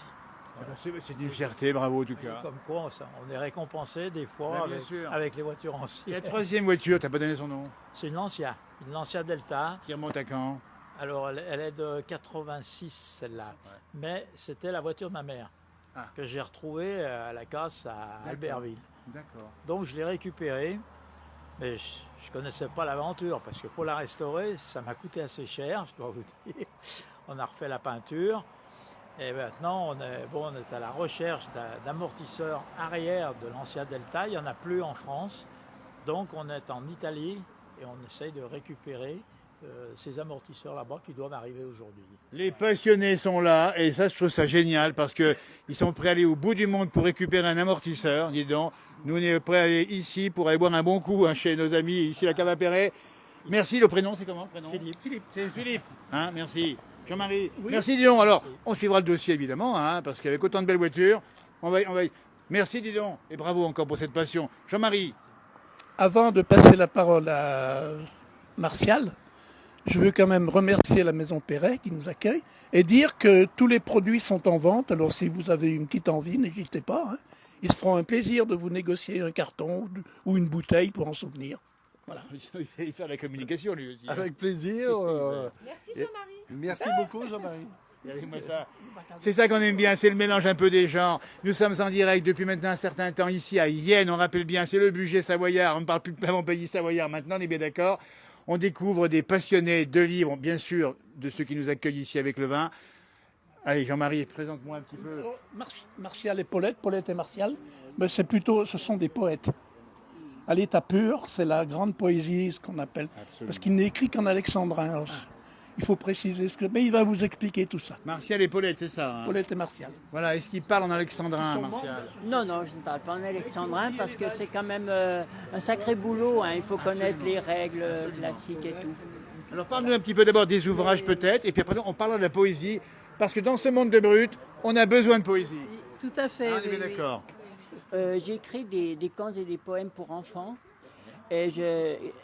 Voilà. C'est une fierté, bravo en tout cas. Comme quoi, on est récompensé des fois avec les voitures anciennes. Et la 3e voiture, tu n'as pas donné son nom? C'est une Lancia Delta. Qui remonte à quand? Alors, elle est de 86, celle-là. Ouais. Mais c'était la voiture de ma mère, que j'ai retrouvée à la casse à Albertville. D'accord. Donc, je l'ai récupérée. Mais je ne connaissais pas l'aventure, parce que pour la restaurer, ça m'a coûté assez cher, je dois vous dire. On a refait la peinture, et maintenant on est à la recherche d'amortisseurs arrière de l'ancien Delta. Il n'y en a plus en France, donc on est en Italie et on essaye de récupérer ces amortisseurs là-bas qui doivent arriver aujourd'hui. Les passionnés sont là, et ça je trouve ça génial, parce qu'ils sont prêts à aller au bout du monde pour récupérer un amortisseur, dis donc. Nous, on est prêts à aller ici pour aller boire un bon coup chez nos amis ici à Cave à Perret. Merci, le prénom, c'est comment? Philippe. C'est Philippe. Hein, merci. Jean-Marie. Oui. Merci, Dion. Alors, on suivra le dossier, évidemment, parce qu'avec autant de belles voitures, on va Merci, dis donc. Et bravo encore pour cette passion. Jean-Marie. Avant de passer la parole à Martial, je veux quand même remercier la Maison Perret qui nous accueille et dire que tous les produits sont en vente. Alors si vous avez une petite envie, n'hésitez pas. Hein. Ils se feront un plaisir de vous négocier un carton ou une bouteille pour en souvenir. Voilà. Il sait faire la communication lui aussi. Avec plaisir. Merci Jean-Marie. Merci beaucoup Jean-Marie. Regardez-moi ça. C'est ça qu'on aime bien, c'est le mélange un peu des genres. Nous sommes en direct depuis maintenant un certain temps ici à Yenne, on rappelle bien, c'est le budget savoyard, on ne parle plus de l'avant-pays savoyard maintenant, on est bien d'accord. On découvre des passionnés de livres, bien sûr, de ceux qui nous accueillent ici avec le vin. Allez Jean-Marie, présente-moi un petit peu. Martial et Paulette et Martial, mais ce sont des poètes. À l'état pur, c'est la grande poésie, ce qu'on appelle. Absolument. Parce qu'il n'est écrit qu'en alexandrin. Alors, il faut préciser ce que. Mais il va vous expliquer tout ça. Martial et Paulette, c'est ça. Hein. Paulette et Martial. Voilà, est-ce qu'ils parlent en alexandrin, Martial? Non, je ne parle pas en alexandrin parce que c'est quand même un sacré boulot. Hein. Il faut connaître les règles classiques et tout. Alors parle-nous un petit peu d'abord des ouvrages peut-être, et puis après on parlera de la poésie, parce que dans ce monde de brut, on a besoin de poésie. Tout à fait. Ah, oui, d'accord. J'ai écrit des contes et des poèmes pour enfants. Et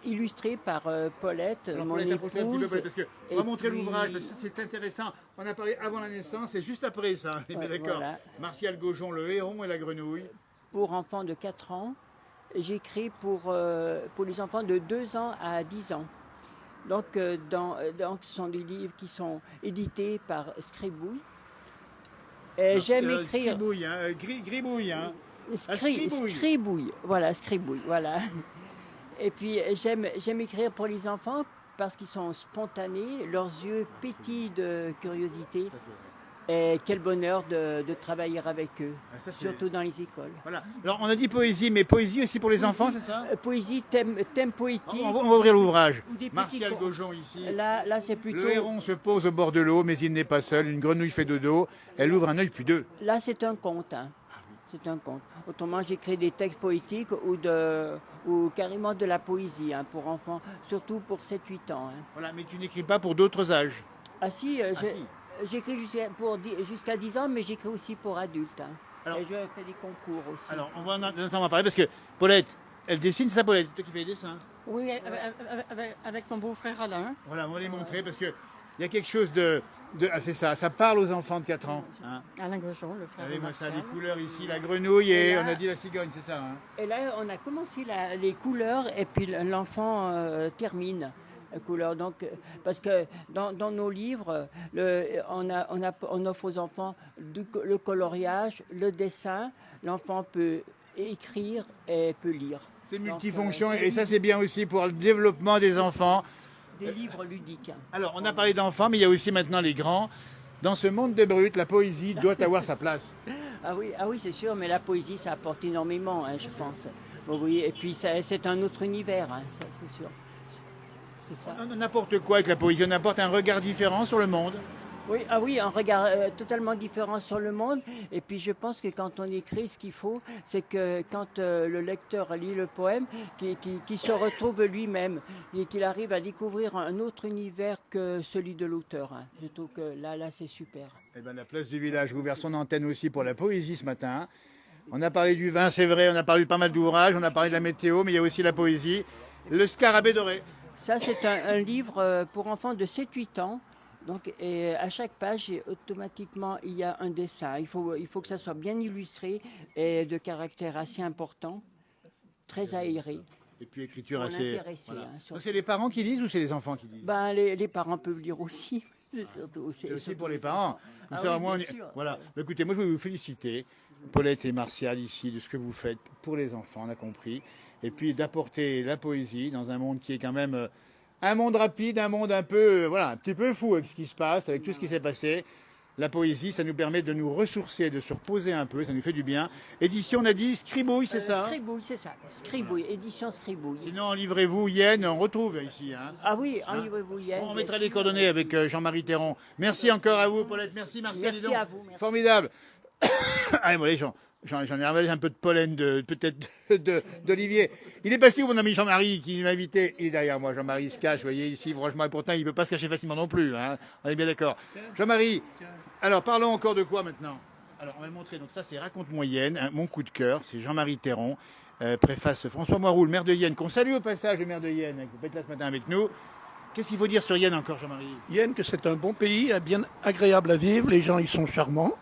illustré par Paulette, alors, mon épouse. Parce que on va montrer l'ouvrage, c'est intéressant. On a parlé avant la naissance et juste après ça. Ouais, d'accord. Voilà. Martial Gaujon, le héron et la grenouille. Pour enfants de 4 ans. J'écris pour les enfants de 2 ans à 10 ans. Donc, ce sont des livres qui sont édités par Scribouille. J'aime écrire. Scribouille, hein, Gribouille. Hein. Scribouille, voilà. Et puis j'aime écrire pour les enfants parce qu'ils sont spontanés, leurs yeux pétillent de curiosité. Et quel bonheur de travailler avec eux, surtout dans les écoles. Voilà. Alors on a dit poésie, mais poésie aussi pour les enfants, c'est ça? Poésie, thème poétique. On va ouvrir l'ouvrage. Martial Gaujon ici. Là c'est plutôt... Le héron se pose au bord de l'eau, mais il n'est pas seul. Une grenouille fait dodo. Elle ouvre un œil puis deux. Là c'est un conte. Hein. C'est un conte. Autrement, j'écris des textes poétiques ou carrément de la poésie hein, pour enfants, surtout pour 7-8 ans. Hein. Voilà, mais tu n'écris pas pour d'autres âges? Si. J'écris jusqu'à 10 ans, mais j'écris aussi pour adultes. Hein. Alors, et je fais des concours aussi. Alors, on va parler parce que Paulette, elle dessine ça, Paulette. C'est toi qui fais les dessins? Oui, avec mon beau-frère Alain. Voilà, on va les montrer parce qu'il y a quelque chose de c'est ça parle aux enfants de 4 ans. Hein. Alain Gaujon, le frère. Regardez-moi ça, les couleurs ici, la grenouille et on a dit la cigogne, c'est ça. Hein. Et là, on a commencé les couleurs et puis l'enfant termine. Couleur. Donc, parce que dans nos livres, on offre aux enfants le coloriage, le dessin. L'enfant peut écrire et peut lire. C'est multifonction et ça c'est bien aussi pour le développement des enfants. Des livres ludiques. Alors, on a parlé d'enfants, mais il y a aussi maintenant les grands. Dans ce monde de brut, la poésie doit avoir sa place. Ah oui, c'est sûr, mais la poésie, ça apporte énormément, hein, je pense. Oui, et puis c'est un autre univers, hein, ça, c'est sûr. Ça. On apporte quoi avec la poésie? On apporte un regard différent sur le monde? Oui, un regard totalement différent sur le monde. Et puis je pense que quand on écrit, ce qu'il faut, c'est que quand le lecteur lit le poème, qu'il se retrouve lui-même et qu'il arrive à découvrir un autre univers que celui de l'auteur. Hein. Je trouve que là c'est super. Eh ben, la place du village a ouvert son antenne aussi pour la poésie ce matin. On a parlé du vin, c'est vrai, on a parlé de pas mal d'ouvrages, on a parlé de la météo, mais il y a aussi la poésie. Le Scarabée doré. Ça, c'est un livre pour enfants de 7-8 ans. Donc, et à chaque page, automatiquement, il y a un dessin. Il faut que ça soit bien illustré et de caractère assez important, très aéré. Et puis écriture assez... Voilà. Hein, donc c'est les parents qui lisent ou c'est les enfants qui lisent? Les parents peuvent lire aussi. C'est aussi pour les parents. Sûr. Voilà. Écoutez, moi je veux vous féliciter, Paulette et Martial, ici, de ce que vous faites pour les enfants, on a compris. Et puis d'apporter la poésie dans un monde qui est quand même un monde rapide, un monde un peu, un petit peu fou avec ce qui se passe, avec tout ce qui s'est passé. La poésie, ça nous permet de nous ressourcer, de se reposer un peu, ça nous fait du bien. Édition, on a dit Scribouille, c'est ça? Scribouille, c'est ça. Scribouille, édition Scribouille. Sinon, livrez-vous Yenne, on retrouve ici. Hein. Ah oui, livrez-vous Yenne. On mettra les coordonnées avec Jean-Marie Théron. Merci encore à vous, Paulette. Merci Martial. Merci à vous. Merci. Formidable. Allez, moi, les gens. J'en ai ravalé un peu de pollen d'Olivier. Il est passé où mon ami Jean-Marie qui m'a invité? Il est derrière moi. Jean-Marie se cache, vous voyez ici, franchement, et pourtant il ne peut pas se cacher facilement non plus. Hein. On est bien d'accord. Jean-Marie, alors parlons encore de quoi maintenant? Alors, on va le montrer. Donc, ça, c'est Raconte-moi Yenne, hein, mon coup de cœur. C'est Jean-Marie Théron. Préface François Moiroux, le maire de Yenne, qu'on salue au passage, le maire de Yenne, hein, qui peut être là ce matin avec nous. Qu'est-ce qu'il faut dire sur Yenne encore, Jean-Marie? Yenne, que c'est un bon pays, bien agréable à vivre. Les gens, ils sont charmants.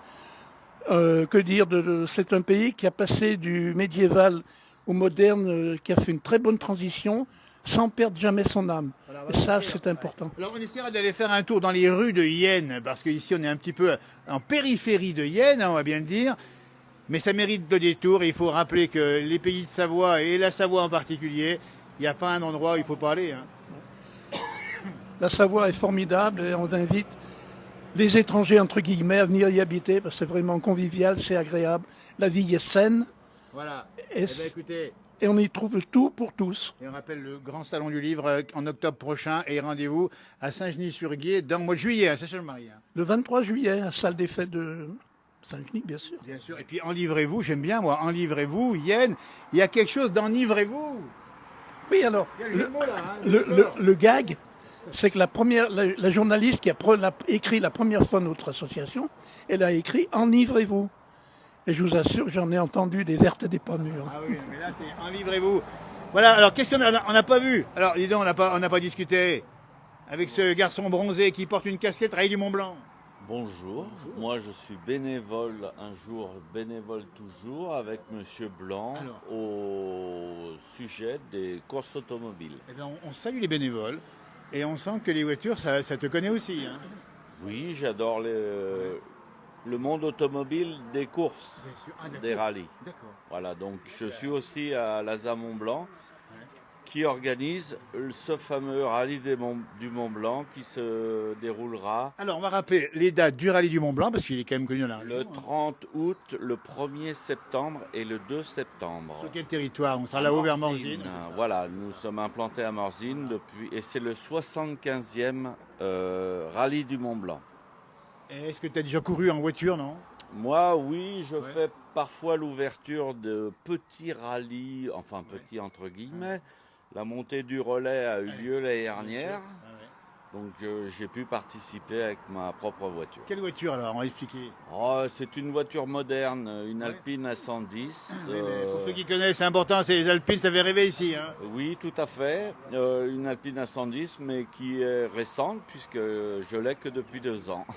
Que dire c'est un pays qui a passé du médiéval au moderne, qui a fait une très bonne transition sans perdre jamais son âme. Et ça, c'est important. Alors, on essaiera d'aller faire un tour dans les rues de Yenne, parce qu'ici, on est un petit peu en périphérie de Yenne, hein, on va bien le dire. Mais ça mérite le détour. Et il faut rappeler que les pays de Savoie, et la Savoie en particulier, il n'y a pas un endroit où il ne faut pas aller. Hein. La Savoie est formidable et on invite les étrangers, entre guillemets, à venir y habiter, parce que c'est vraiment convivial, c'est agréable. La vie est saine. Voilà. Et, écoutez, et on y trouve tout pour tous. Et on rappelle le grand salon du livre en octobre prochain et rendez-vous à Saint-Genis-sur-Guiers dans le mois de juillet, hein, c'est ça, Jean-Marie. Le 23 juillet, à salle des fêtes de Saint-Genis, bien sûr. Bien sûr. Et puis enlivrez-vous, j'aime bien moi, enlivrez-vous, Yenne. Il y a quelque chose d'enivrez-vous. Oui, alors, Il y a le jeu de mots, là, hein, le gag, c'est que la journaliste qui a écrit la première fois notre association, elle a écrit « Enivrez-vous ». Et je vous assure, j'en ai entendu des vertes et des pas mûres. Ah oui, mais là, c'est enlivrez-vous. Voilà, alors qu'est-ce qu'on a? On n'a pas vu. Alors, dis donc, on n'a pas discuté avec ce garçon bronzé qui porte une casquette Rallye du Mont-Blanc. Bonjour, moi je suis bénévole un jour, bénévole toujours avec Monsieur Blanc au sujet des courses automobiles. Eh bien, on salue les bénévoles et on sent que les voitures, ça te connaît aussi. Hein. Oui, j'adore le monde automobile des courses, des rallyes. D'accord. Voilà, donc je suis aussi à l'ASA Mont-Blanc qui organise ce fameux rallye du Mont-Blanc qui se déroulera. Alors, on va rappeler les dates du rallye du Mont-Blanc parce qu'il est quand même connu dans la région. Le 30 août, le 1er septembre et le 2 septembre. Sur quel territoire? On sera là-haut vers Morzine. Voilà, nous sommes implantés à Morzine depuis, et c'est le 75e rallye du Mont-Blanc. Est-ce que tu as déjà couru en voiture, non? Moi, oui, je fais parfois l'ouverture de petits rallyes, enfin petits entre guillemets. La montée du relais a eu lieu l'année dernière, donc j'ai pu participer avec ma propre voiture. Quelle voiture alors? On va expliquer. C'est une voiture moderne, une Alpine A110. Pour ceux qui connaissent, c'est important, c'est les Alpines, ça fait rêver ici. Hein. Oui, tout à fait. Une Alpine A110, mais qui est récente puisque je l'ai que depuis 2 ans.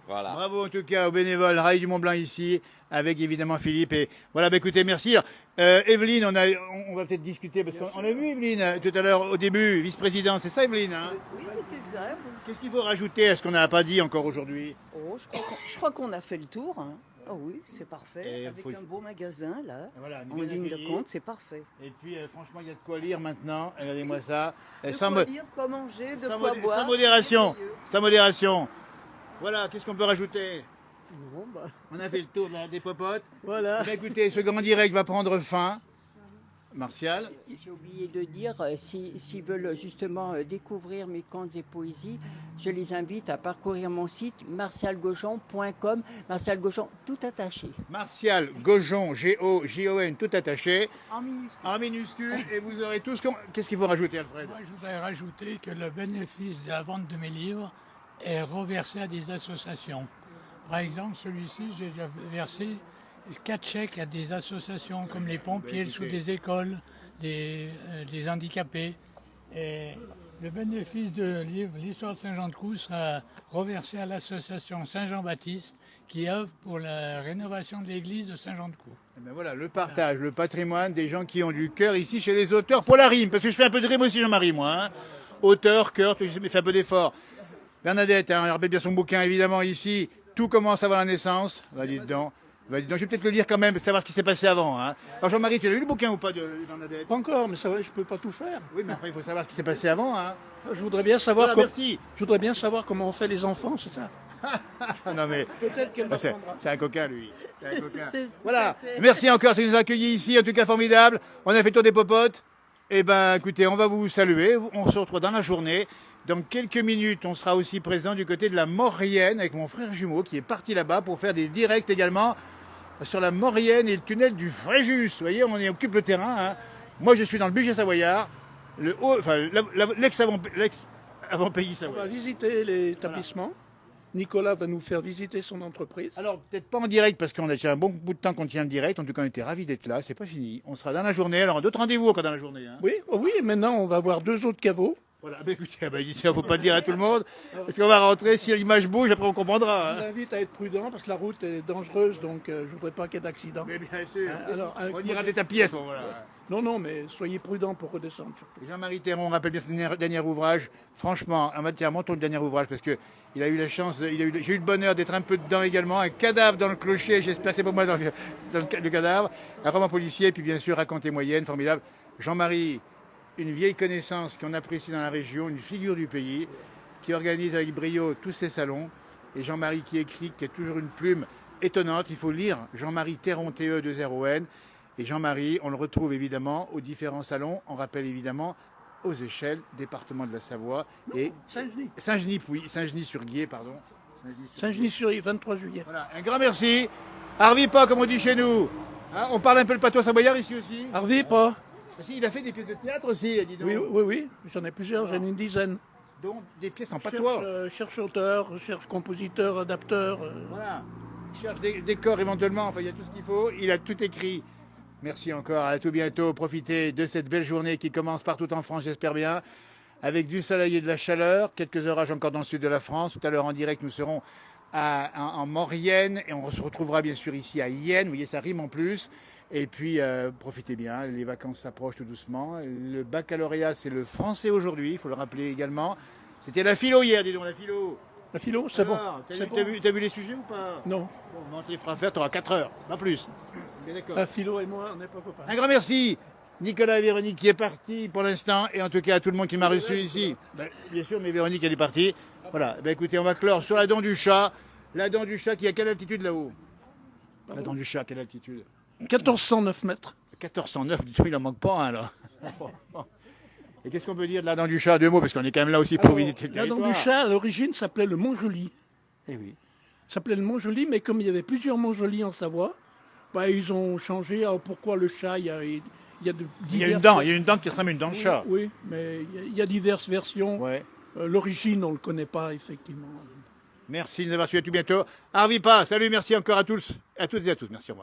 Voilà. Bravo en tout cas aux bénévoles Rallye du Mont-Blanc ici, avec évidemment Philippe. Et voilà, écoutez, merci. Evelyne, on va peut-être discuter, parce qu'on a vu Evelyne tout à l'heure au début, vice-présidente, c'est ça Evelyne hein? Oui, c'est exact. Qu'est-ce qu'il faut rajouter à ce qu'on n'a pas dit encore aujourd'hui? Je crois qu'on a fait le tour. Hein. Oh oui, c'est parfait. Avec un beau magasin là, en ligne de compte, c'est parfait. Et puis franchement, il y a de quoi lire maintenant. Regardez-moi ça. De quoi lire, de quoi manger, de quoi boire. Sans modération. Sans modération. Voilà, qu'est-ce qu'on peut rajouter? Bon, on a fait le tour des popotes. Voilà. Écoutez, ce grand direct va prendre fin. Martial. J'ai oublié de dire, s'ils veulent justement découvrir mes contes et poésies, je les invite à parcourir mon site martialgaujon.com. Martial Gaujon, tout attaché. Martial Gaujon, G-O-J-O-N, tout attaché. En minuscule. En minuscule, et vous aurez tout ce qu'on... Qu'est-ce qu'il faut rajouter, Alfred? Moi, je voudrais rajouter que le bénéfice de la vente de mes livres est reversé à des associations. Par exemple, celui-ci, j'ai déjà versé 4 chèques à des associations comme les pompiers, sous des écoles, des handicapés. Et le bénéfice de l'histoire de Saint-Jean-de-Couz sera reversé à l'association Saint-Jean-Baptiste qui œuvre pour la rénovation de l'église de Saint-Jean-de-Couz. Et ben voilà, le partage, le patrimoine des gens qui ont du cœur ici chez les auteurs pour la rime. Parce que je fais un peu de rime aussi, Jean-Marie, moi. Hein. Auteur, cœur, je fais un peu d'effort. Bernadette, on rappelle bien son bouquin, évidemment, ici. Tout commence avant la naissance. Va dis donc. Je vais peut-être le lire quand même, savoir ce qui s'est passé avant. Hein. Alors Jean-Marie, tu as lu le bouquin ou pas de Bernadette? Pas encore, mais ça va, je peux pas tout faire. Oui, mais après, il faut savoir ce qui s'est passé avant. Hein. Je voudrais bien savoir, merci. Je voudrais bien savoir comment on fait les enfants, c'est ça. Non mais peut-être qu'elle c'est un coquin, lui. C'est un coquin. Voilà. Merci encore, c'est nous accueillis ici, en tout cas formidable. On a fait le tour des popotes. Eh ben, écoutez, on va vous saluer. On se retrouve dans la journée. Dans quelques minutes, on sera aussi présent du côté de la Maurienne avec mon frère jumeau qui est parti là-bas pour faire des directs également sur la Maurienne et le tunnel du Fréjus. Vous voyez, on occupe le terrain. Hein. Moi, je suis dans le budget savoyard, l'ex-avant-pays On savoyard. va visiter l'établissement Nicolas va nous faire visiter son entreprise. Alors, peut-être pas en direct, parce qu'on a déjà un bon bout de temps qu'on tient le direct. En tout cas, on était ravis d'être là. C'est pas fini. On sera dans la journée. Alors, d'autres rendez-vous encore dans la journée. Hein. Oui, oh oui, maintenant, on va voir 2 autres caveaux. Voilà, écoutez, il ne faut pas le dire à tout le monde. Parce qu'on va rentrer. Si l'image bouge, après, on comprendra. Je vous invite à être prudent, parce que la route est dangereuse, donc je ne voudrais pas qu'il y ait d'accident. Mais bien sûr. Alors, on ira des tapis à ce moment-là. Non, mais soyez prudents pour redescendre. Jean-Marie Théron, on rappelle bien son dernier ouvrage. Franchement, en matière, montons le dernier ouvrage, parce que il a eu la chance, j'ai eu le bonheur d'être un peu dedans également. Un cadavre dans le clocher, j'ai placé pour moi dans le cadavre. Un roman policier, puis bien sûr, raconté moyenne, formidable. Jean-Marie, une vieille connaissance qu'on apprécie dans la région, une figure du pays, qui organise avec brio tous ses salons. Et Jean-Marie qui écrit, qui a toujours une plume étonnante. Il faut lire Jean-Marie Théron, TE2RON. Et Jean-Marie, on le retrouve évidemment aux différents salons. On rappelle évidemment aux échelles, département de la Savoie et Saint-Genis-sur-Guiers, pardon. Saint-Genis-sur-Guiers, 23 juillet. Voilà, un grand merci. Arvi pas, comme on dit chez nous. Hein, on parle un peu le patois savoyard ici aussi. Arvi pas. Si, il a fait des pièces de théâtre aussi, dis donc. Oui, j'en ai plusieurs, j'en ai une dizaine. Donc des pièces en patois. Cherche auteur, cherche compositeur, adapteur. Voilà, il cherche des décors éventuellement, enfin il y a tout ce qu'il faut, il a tout écrit. Merci encore, à tout bientôt. Profitez de cette belle journée qui commence partout en France, j'espère bien, avec du soleil et de la chaleur. Quelques orages encore dans le sud de la France. Tout à l'heure en direct, nous serons en Maurienne et on se retrouvera bien sûr ici à Yenne. Vous voyez, ça rime en plus. Et puis, profitez bien, les vacances s'approchent tout doucement. Le baccalauréat, c'est le français aujourd'hui, il faut le rappeler également. C'était la philo hier, dis donc, la philo. La philo, c'est bon. T'as vu les sujets ou pas? Non. Bon, tu les feras faire, tu auras 4 heures, pas plus. La philo et moi, on n'est pas copains. Un grand merci, Nicolas et Véronique qui est parti pour l'instant, et en tout cas à tout le monde qui m'a reçu ici. Ben, bien sûr, mais Véronique, elle est partie. Voilà, ben, écoutez, on va clore sur la dent du chat. La dent du chat qui est à quelle altitude là-haut? La dent du chat, à quelle altitude? 1409 mètres. 1409, du tout, il en manque pas un là. Et qu'est-ce qu'on peut dire de la dent du chat? 2 mots, parce qu'on est quand même là aussi pour visiter le territoire. La dent du chat, à l'origine, s'appelait le Mont-Joli. Eh oui. S'appelait le Mont-Joli, mais comme il y avait plusieurs Mont-Joli en Savoie, bah, ils ont changé. Alors pourquoi le chat? Il y a une dent qui ressemble à une dent de chat. Oui, mais il y a diverses versions. Ouais. L'origine, on ne le connaît pas, effectivement. Merci de nous avoir suivis, à tout bientôt. Arvipa, salut, merci encore à tous et à tous. Merci, au revoir.